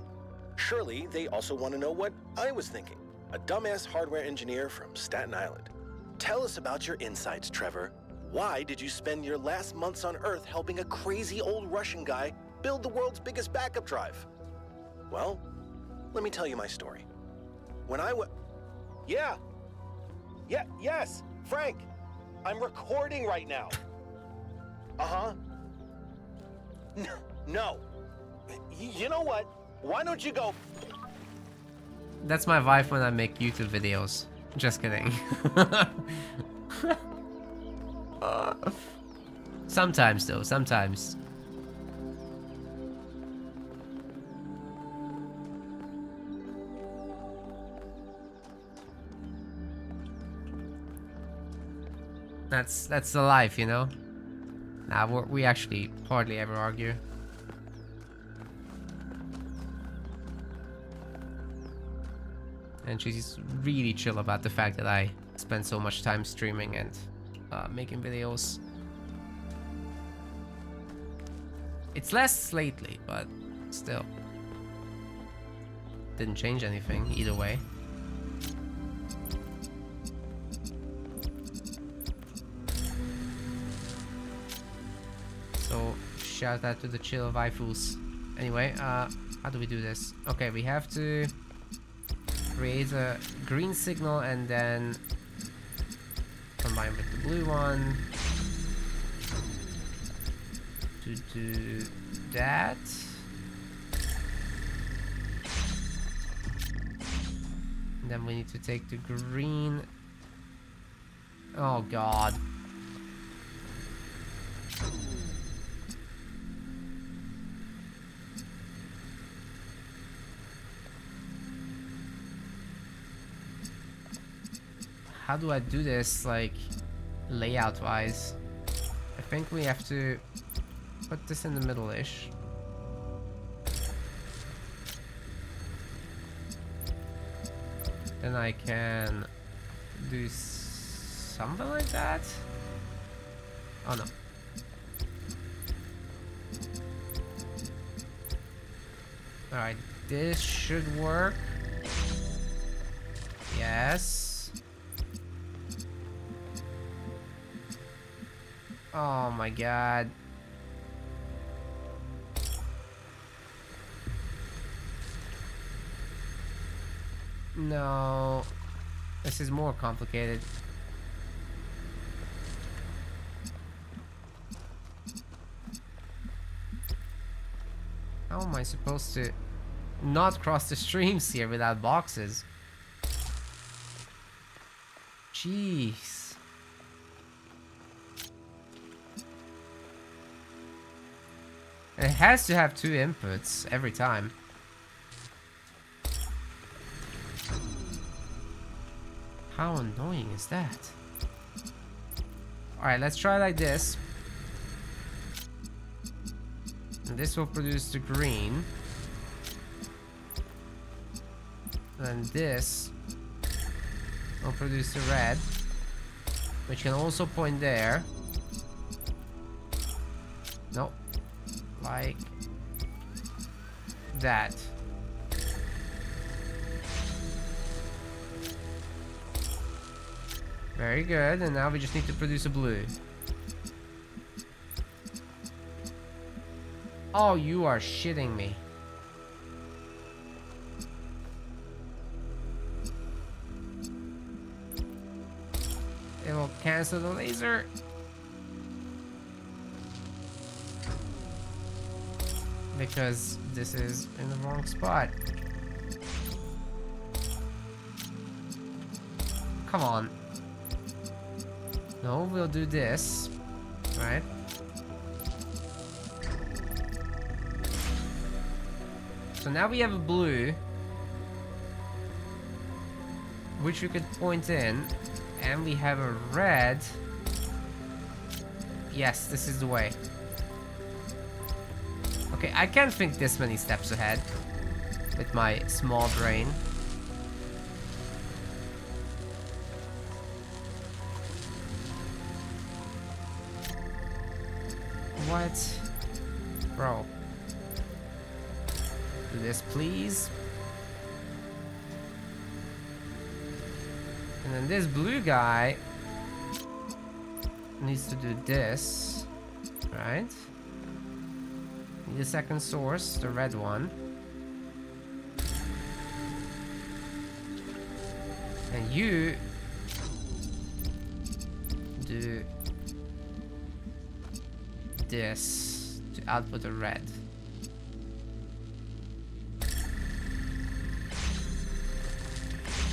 Surely they also want to know what I was thinking, a dumbass hardware engineer from Staten Island. Tell us about your insights, Trevor. Why did you spend your last months on Earth helping a crazy old Russian guy build the world's biggest backup drive? Well, let me tell you my story. When I was... Yes, Frank! I'm recording right now. Uh-huh. No. You know what? Why don't you go... That's my vibe when I make YouTube videos. Just kidding. Sometimes though, sometimes. That's the life, you know? Nah, we actually hardly ever argue. And she's really chill about the fact that I spend so much time streaming and making videos. It's less lately, but still. Didn't change anything either way. So shout out to the chill waifus. Anyway, how do we do this? Okay, we have to create a green signal and then combine with the blue one to do that. And then we need to take the green. Oh god. How do I do this, like, layout wise? I think we have to put this in the middle-ish. Then I can do something like that. Oh no. Alright, this should work. Yes. Oh my god. No. This is more complicated. How am I supposed to not cross the streams here without boxes? Jeez. It has to have 2 inputs every time. How annoying is that? Alright, let's try like this. And this will produce the green. And this will produce the red, which can also point there. Nope. Like that. Very good, and now we just need to produce a blue. Oh, you are shitting me. It will cancel the laser. Because this is in the wrong spot. Come on. No, we'll do this. Right? So now we have a blue, which we could point in, and we have a red. Yes, this is the way. Okay, I can't think this many steps ahead with my small brain. What? Bro. Do this, please. And then this blue guy needs to do this, right? Need a second source, the red one. And you do this to output a red.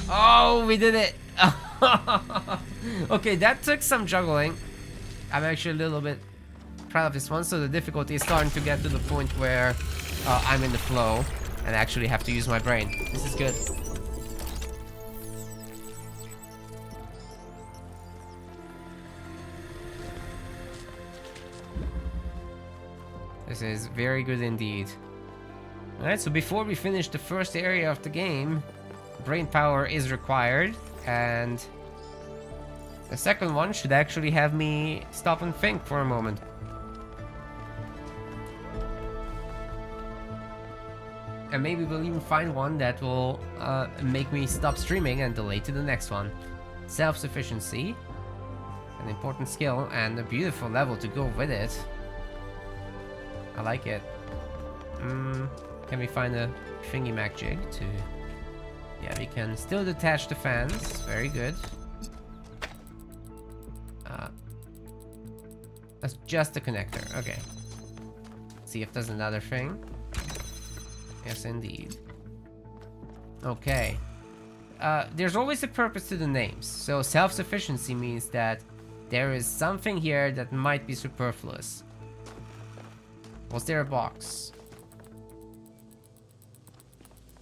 Oh, we did it! Okay, that took some juggling. I'm actually a little bit proud of this one, so the difficulty is starting to get to the point where I'm in the flow and actually have to use my brain. This is good. This is very good indeed. Alright, so before we finish the first area of the game, brain power is required, and the second one should actually have me stop and think for a moment. And maybe we'll even find one that will make me stop streaming and delay to the next one. Self-sufficiency, an important skill and a beautiful level to go with it. I like it. Can we find a thingy mag jig to... Yeah, we can still detach the fans. Very good. That's just the connector. Okay. See if there's another thing. Yes, indeed. Okay. There's always a purpose to the names. So self-sufficiency means that there is something here that might be superfluous. Was there a box?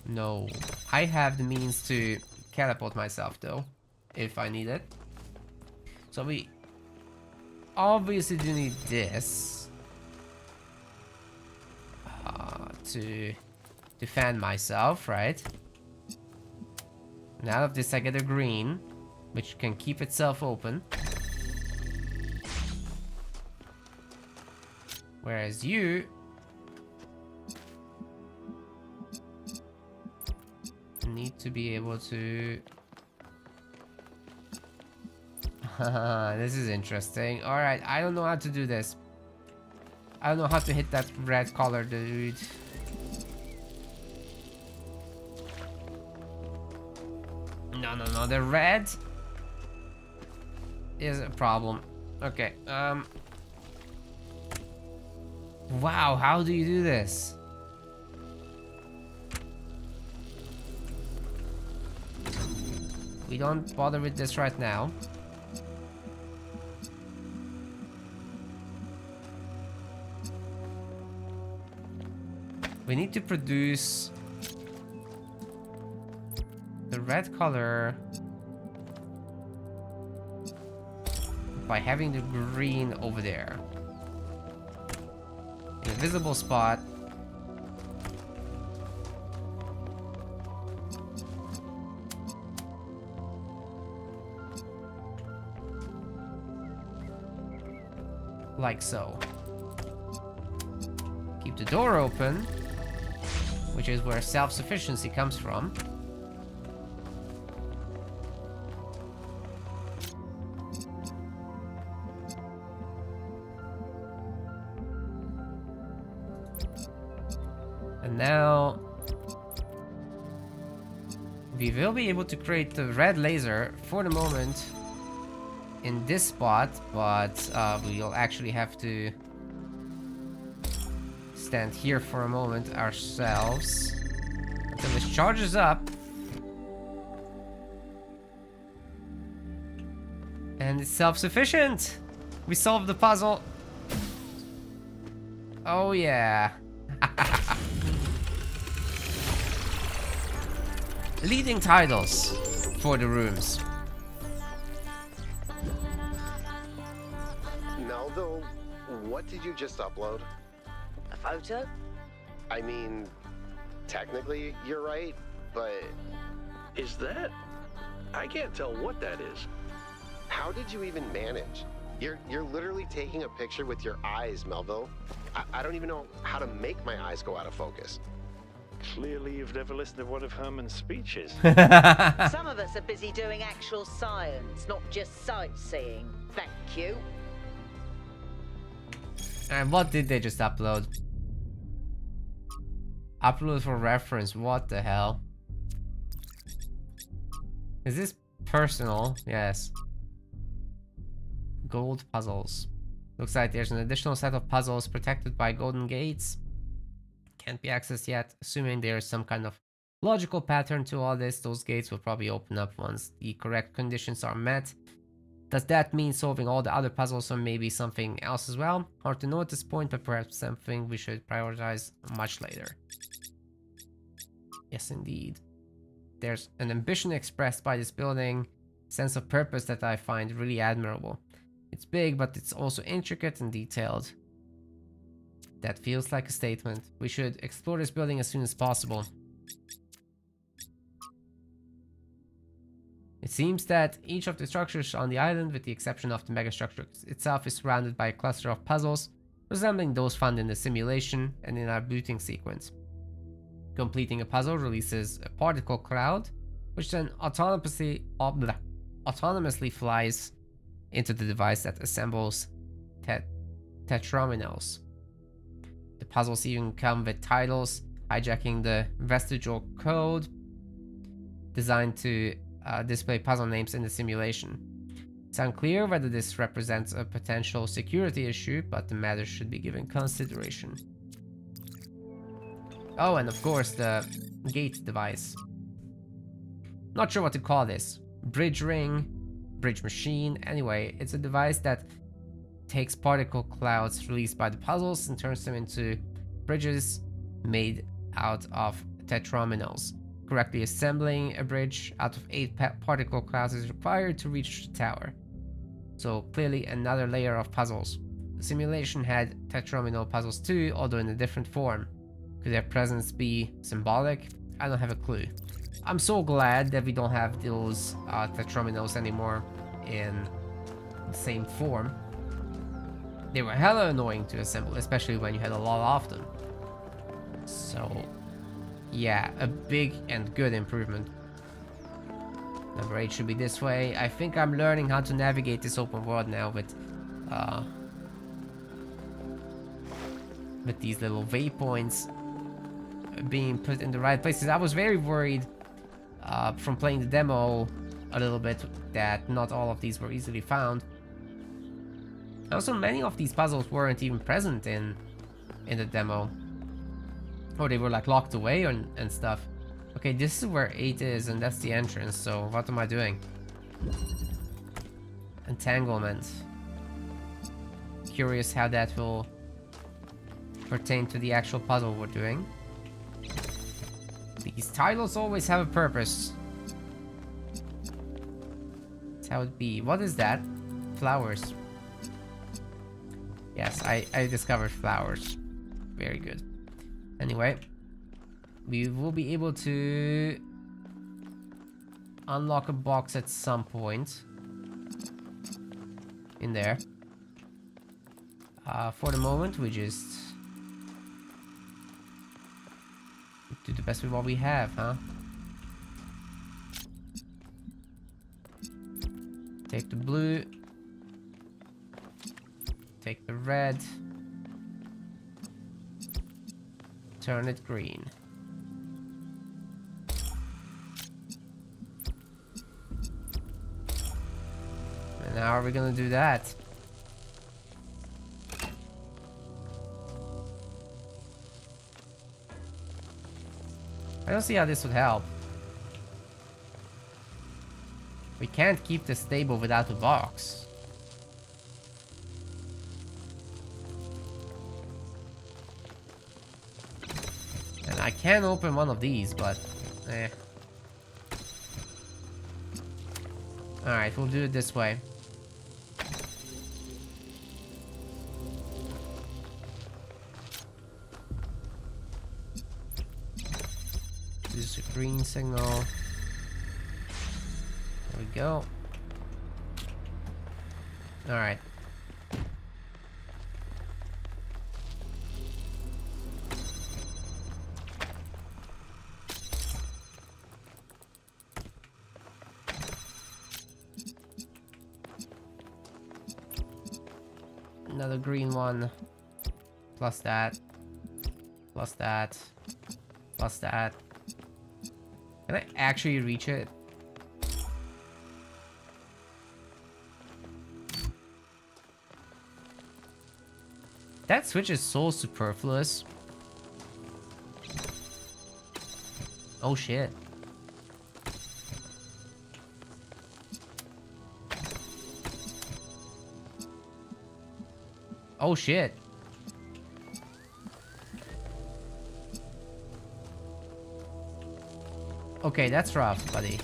No. I have the means to catapult myself though, if I need it. So we obviously do need this to defend myself, right? And out of this I get a green, which can keep itself open. Whereas you need to be able to... This is interesting. Alright, I don't know how to do this. I don't know how to hit that red color, dude. No, the red is a problem. Okay, wow, how do you do this? We don't bother with this right now. We need to produce the red color by having the green over there. In a visible spot. Like so. Keep the door open, which is where self-sufficiency comes from. And now we will be able to create the red laser for the moment in this spot, but we'll actually have to stand here for a moment ourselves until this charges up. And it's self-sufficient! We solved the puzzle! Oh yeah! Leading titles for the rooms. Neldo, what did you just upload? A photo? I mean, technically you're right, but... Is that? I can't tell what that is. How did you even manage? You're literally taking a picture with your eyes, Melville. I don't even know how to make my eyes go out of focus. Clearly you've never listened to one of Herman's speeches. Some of us are busy doing actual science, not just sightseeing. Thank you. And what did they just upload? Upload for reference, what the hell? Is this personal? Yes. Gold puzzles. Looks like there's an additional set of puzzles protected by golden gates. Can't be accessed yet. Assuming there's some kind of logical pattern to all this, those gates will probably open up once the correct conditions are met. Does that mean solving all the other puzzles or maybe something else as well? Hard to know at this point, but perhaps something we should prioritize much later. Yes, indeed. There's an ambition expressed by this building, sense of purpose that I find really admirable. It's big, but it's also intricate and detailed. That feels like a statement. We should explore this building as soon as possible. It seems that each of the structures on the island, with the exception of the megastructure itself, is surrounded by a cluster of puzzles resembling those found in the simulation and in our booting sequence. Completing a puzzle releases a particle cloud, which then autonomously flies into the device that assembles tetrominoes. The puzzles even come with titles hijacking the vestigial code designed to display puzzle names in the simulation. It's unclear whether this represents a potential security issue, but the matter should be given consideration. Oh, and of course the gate device. Not sure what to call this. Bridge ring, bridge machine. Anyway, it's a device that takes particle clouds released by the puzzles and turns them into bridges made out of tetrominoes. Correctly assembling a bridge out of 8 particle clouds is required to reach the tower. So clearly another layer of puzzles. The simulation had tetromino puzzles too, although in a different form. Could their presence be symbolic? I don't have a clue. I'm so glad that we don't have those tetrominos anymore in the same form. They were hella annoying to assemble, especially when you had a lot of them. So yeah, a big and good improvement. Number 8 should be this way. I think I'm learning how to navigate this open world now with these little waypoints being put in the right places. I was very worried from playing the demo a little bit that not all of these were easily found. Also, many of these puzzles weren't even present in the demo. Or they were like locked away and stuff. Okay, this is where 8 is and that's the entrance, so what am I doing? Entanglement. Curious how that will pertain to the actual puzzle we're doing. These titles always have a purpose. That's how it be. What is that? Flowers. Yes, I discovered flowers. Very good. Anyway, we will be able to unlock a box at some point in there. For the moment, we just do the best with what we have, huh? Take the blue. Take the red. Turn it green. And how are we gonna do that? I don't see how this would help. We can't keep this stable without a box. And I can open one of these, but eh. Alright, we'll do it this way. Use a green signal. There we go. Alright. Another green one. Plus that. Plus that. Plus that. Can I actually reach it? That switch is so superfluous. Oh shit. Oh shit. Okay, that's rough, buddy.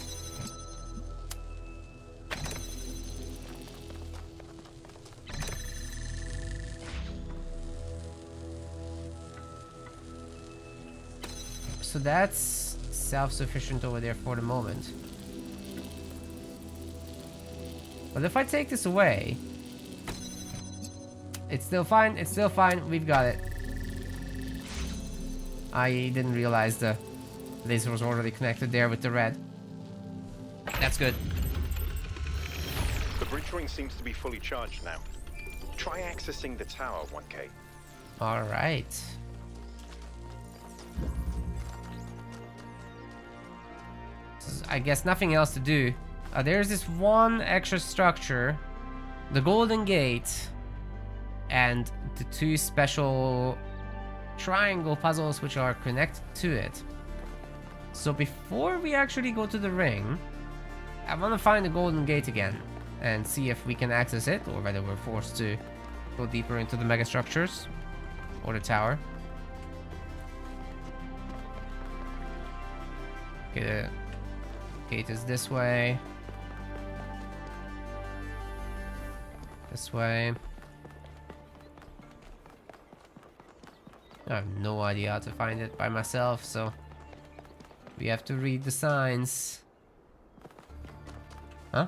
So that's self-sufficient over there for the moment. But if I take this away, it's still fine, it's still fine, we've got it. I didn't realize the laser was already connected there with the red. That's good. The bridge ring seems to be fully charged now. Try accessing the tower, 1K. Alright. I guess nothing else to do. There's this one extra structure, the Golden Gate, and the two special triangle puzzles which are connected to it. So before we actually go to the ring, I want to find the Golden Gate again and see if we can access it, or whether we're forced to go deeper into the megastructures or the tower. Okay, the gate is this way. This way. I have no idea how to find it by myself, so we have to read the signs. Huh?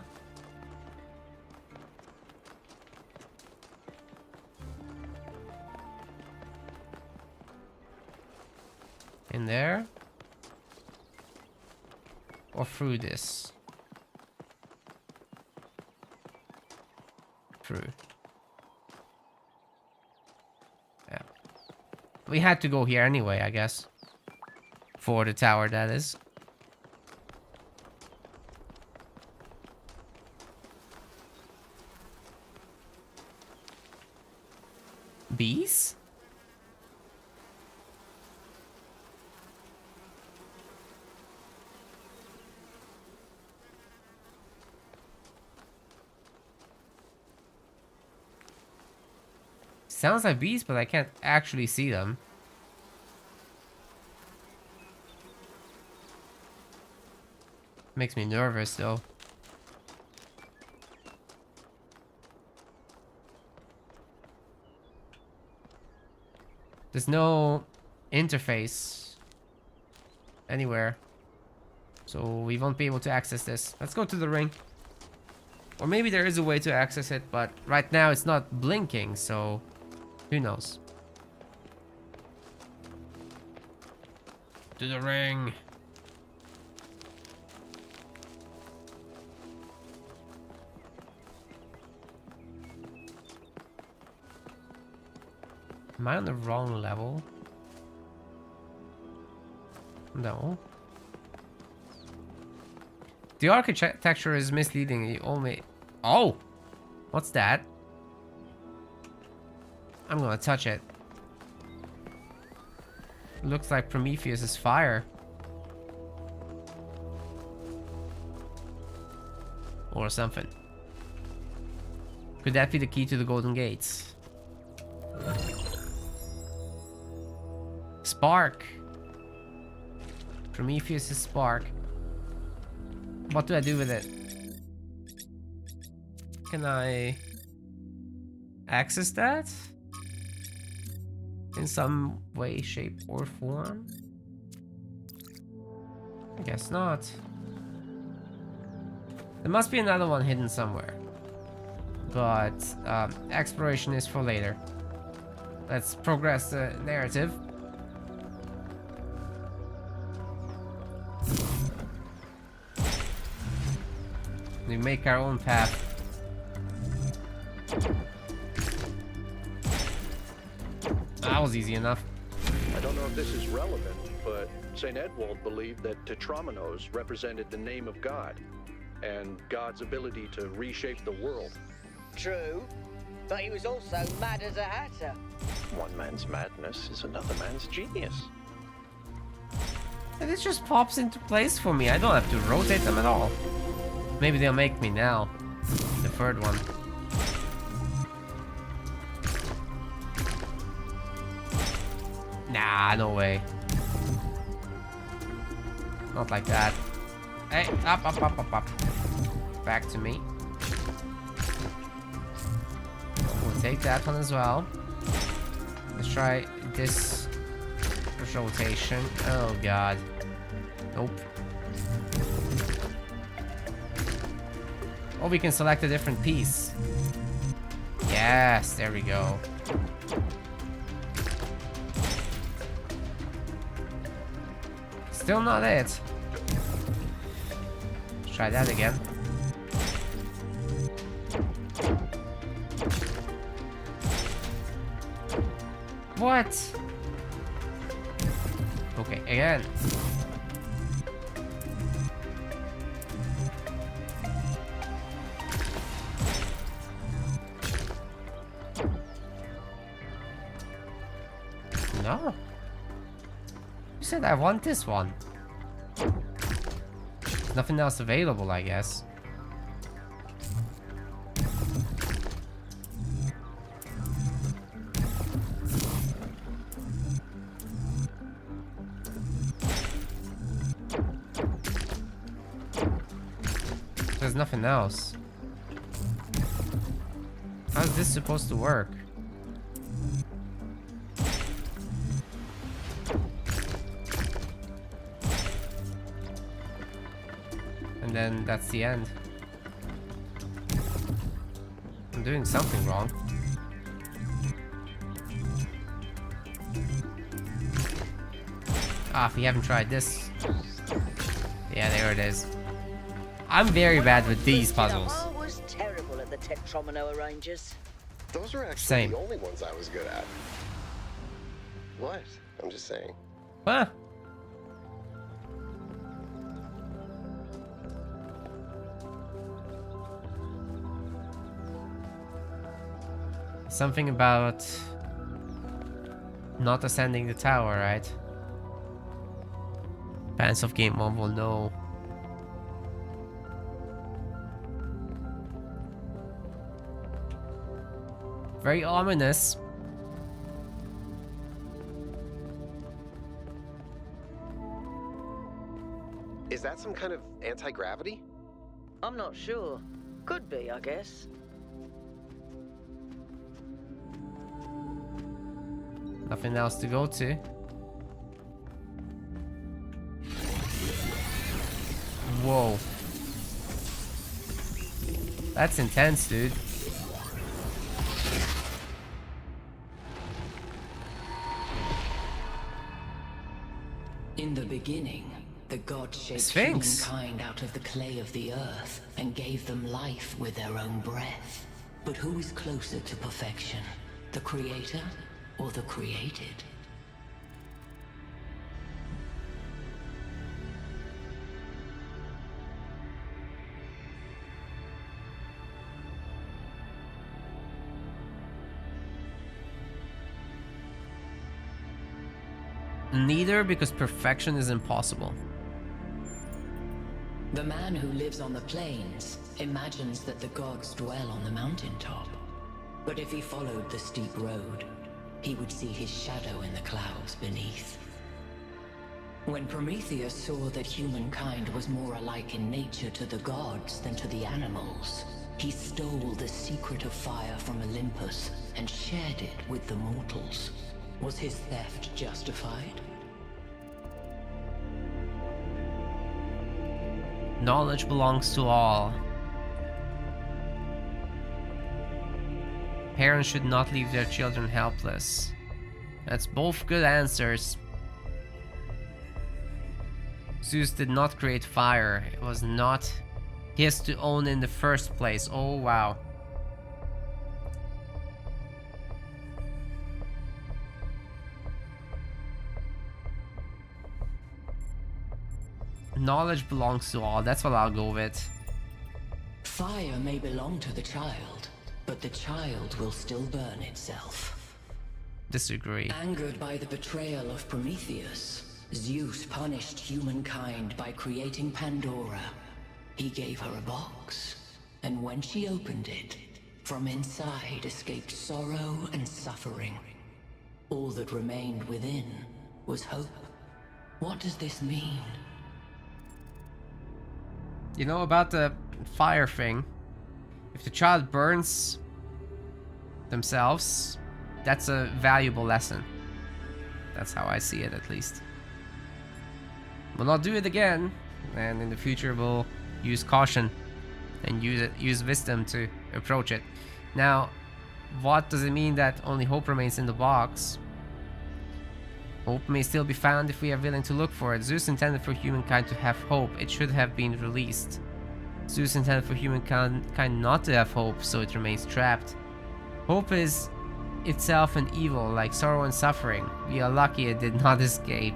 In there? Or through this? Through. Yeah. We had to go here anyway, I guess. For the tower, that is. Bees? Sounds like bees, but I can't actually see them. Makes me nervous though. There's no interface anywhere, so we won't be able to access this. Let's go to the ring. Or maybe there is a way to access it, but right now it's not blinking, so who knows? To the ring. Am I on the wrong level? No. The architecture is misleading. You only... Oh! What's that? I'm gonna touch it. Looks like Prometheus' fire. Or something. Could that be the key to the Golden Gates? Spark. Prometheus' spark. What do I do with it? Can I access that? In some way, shape, or form? I guess not. There must be another one hidden somewhere. But exploration is for later. Let's progress the narrative. We make our own path. was easy enough. I don't know if this is relevant, but St. Edwald believed that Tetrominoes represented the name of God and God's ability to reshape the world. True, but he was also mad as a hatter. One man's madness is another man's genius. And it just pops into place for me. I don't have to rotate them at all. Maybe they'll make me now. The third one. Nah, no way. Not like that. Hey, up, up, up, up, up. Back to me. We'll take that one as well. Let's try this rotation. Oh god. Nope. Oh, we can select a different piece. Yes, there we go. Still not it. Let's try that again. What? Okay, again. No. You said I want this one. There's nothing else available, I guess. There's nothing else. How's this supposed to work? And then that's the end. I'm doing something wrong. Ah, if we haven't tried this. Yeah, there it is. I'm very bad with these puzzles. I was terrible at the Tetromino arrangers. Those are actually Same. the only ones I was good at. What? I'm just saying. Huh? Something about not ascending the tower, right? Fans of Game 1 will know. Very ominous. Is that some kind of anti-gravity? I'm not sure. Could be, I guess. Nothing else to go to. Whoa. That's intense, dude. In the beginning, the gods shaped Sphinx. humankind out of the clay of the earth and gave them life with their own breath. But who is closer to perfection, the creator or the created? Neither, because perfection is impossible. The man who lives on the plains imagines that the gods dwell on the mountaintop. But if he followed the steep road, he would see his shadow in the clouds beneath. When Prometheus saw that humankind was more alike in nature to the gods than to the animals, he stole the secret of fire from Olympus and shared it with the mortals. Was his theft justified? Knowledge belongs to all. Parents should not leave their children helpless. That's both good answers. Zeus did not create fire. It was not his to own in the first place. Oh wow. Knowledge belongs to all. That's what I'll go with. Fire may belong to the child, but the child will still burn itself. Disagree. Angered by the betrayal of Prometheus, Zeus punished humankind by creating Pandora. He gave her a box, and when she opened it, from inside escaped sorrow and suffering. All that remained within was hope. What does this mean? You know about the fire thing? If the child burns themselves, that's a valuable lesson. That's how I see it, at least. We'll not do it again, and in the future we'll use caution and use wisdom to approach it. Now, what does it mean that only hope remains in the box? Hope may still be found if we are willing to look for it. Zeus intended for humankind to have hope. It should have been released. Zeus intended for humankind not to have hope, so it remains trapped. Hope is itself an evil, like sorrow and suffering. We are lucky it did not escape.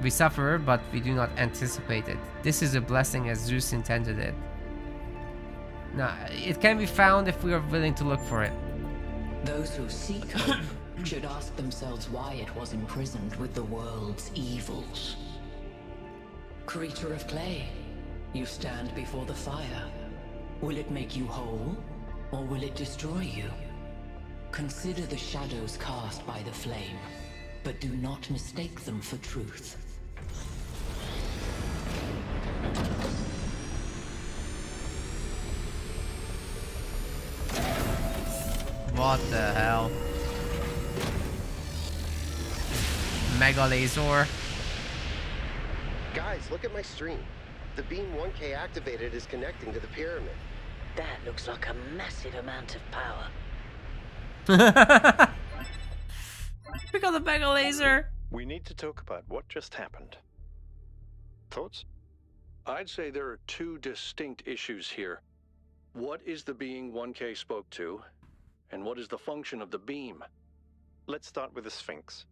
We suffer, but we do not anticipate it. This is a blessing as Zeus intended it. Now, it can be found if we are willing to look for it. Those who seek hope should ask themselves why it was imprisoned with the world's evils. Creature of clay, you stand before the fire. Will it make you whole, or will it destroy you? Consider the shadows cast by the flame, but do not mistake them for truth. What the hell? Mega laser. Guys, look at my stream. The beam 1K activated is connecting to the pyramid. That looks like a massive amount of power. We got the mega laser. We need to talk about what just happened. Thoughts? I'd say there are two distinct issues here. What is the being 1K spoke to, and what is the function of the beam? Let's start with the Sphinx.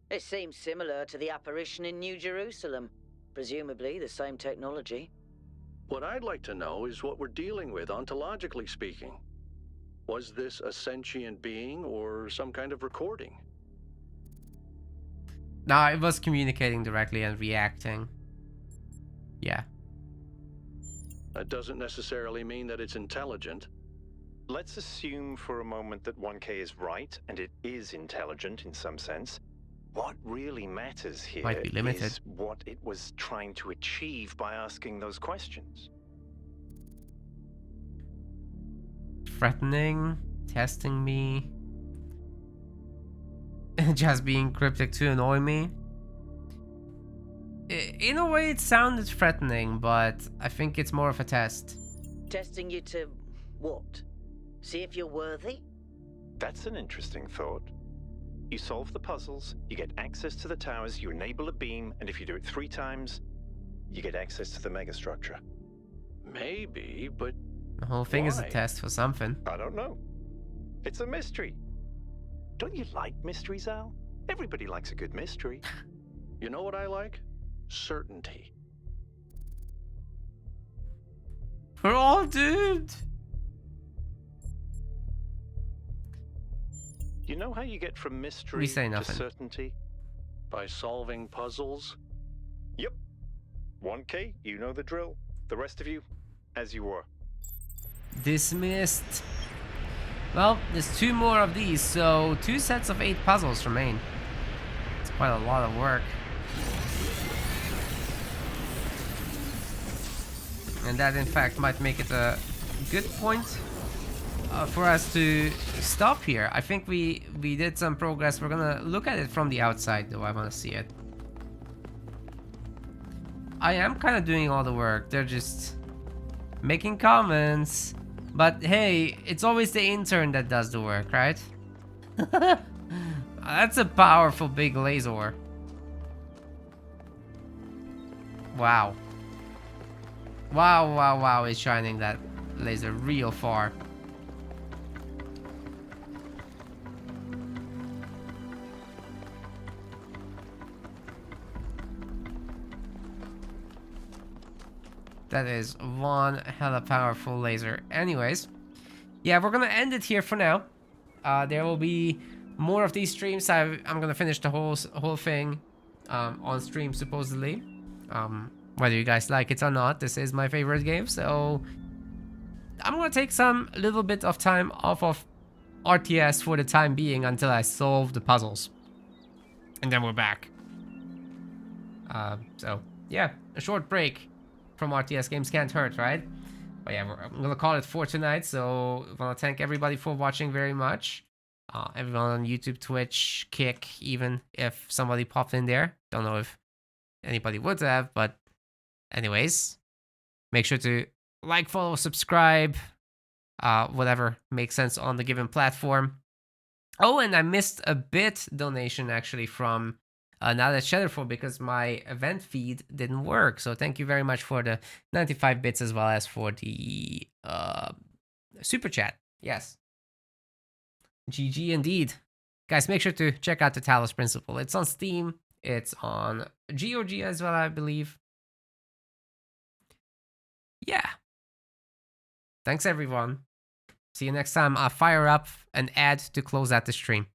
It seems similar to the apparition in New Jerusalem. Presumably the same technology. What I'd like to know is what we're dealing with, ontologically speaking. Was this a sentient being or some kind of recording? Nah, it was communicating directly and reacting. Yeah. That doesn't necessarily mean that it's intelligent. Let's assume for a moment that 1K is right, and it is intelligent in some sense. What really matters here Might be limited. is what it was trying to achieve by asking those questions. Threatening, testing me, just being cryptic to annoy me. In a way, it sounded threatening, but I think it's more of a test. Testing you to what? See if you're worthy? That's an interesting thought. You solve the puzzles, you get access to the towers, you enable a beam, and if you do it 3 times, you get access to the megastructure. Maybe, but The whole thing is a why? test for something. I don't know. It's a mystery. Don't you like mysteries, Al? Everybody likes a good mystery. You know what I like? Certainty. We're all doomed. You know how you get from mystery We say to nothing. certainty? By solving puzzles? Yep. 1K, you know the drill. The rest of you, as you were. Dismissed. Well, there's 2 more of these, so 2 sets of 8 puzzles remain. It's quite a lot of work. And that, in fact, might make it a good point for us to stop here. I think we did some progress. We're gonna look at it from the outside, though. I want to see it. I am kind of doing all the work. They're just making comments. But hey, it's always the intern that does the work, right? That's a powerful big laser. Wow. Wow, wow, wow, it's shining that laser real far. That is one hella powerful laser. Anyways, yeah, we're gonna end it here for now. There will be more of these streams. I'm gonna finish the whole thing on stream supposedly. Whether you guys like it or not, this is my favorite game, so I'm gonna take some little bit of time off of RTS for the time being until I solve the puzzles, and then we're back. So yeah, a short break from RTS games can't hurt, right? But yeah, I'm gonna call it for tonight. So I wanna thank everybody for watching very much. Everyone on YouTube, Twitch, Kick, even if somebody popped in there. Don't know if anybody would have, but anyways, make sure to like, follow, subscribe, whatever makes sense on the given platform. Oh, and I missed a bit donation actually from now that's Shadowfall because my event feed didn't work. So thank you very much for the 95 bits as well as for the super chat. Yes. GG indeed. Guys, make sure to check out the Talos Principle. It's on Steam. It's on GOG as well, I believe. Yeah. Thanks, everyone. See you next time. I'll fire up an ad to close out the stream.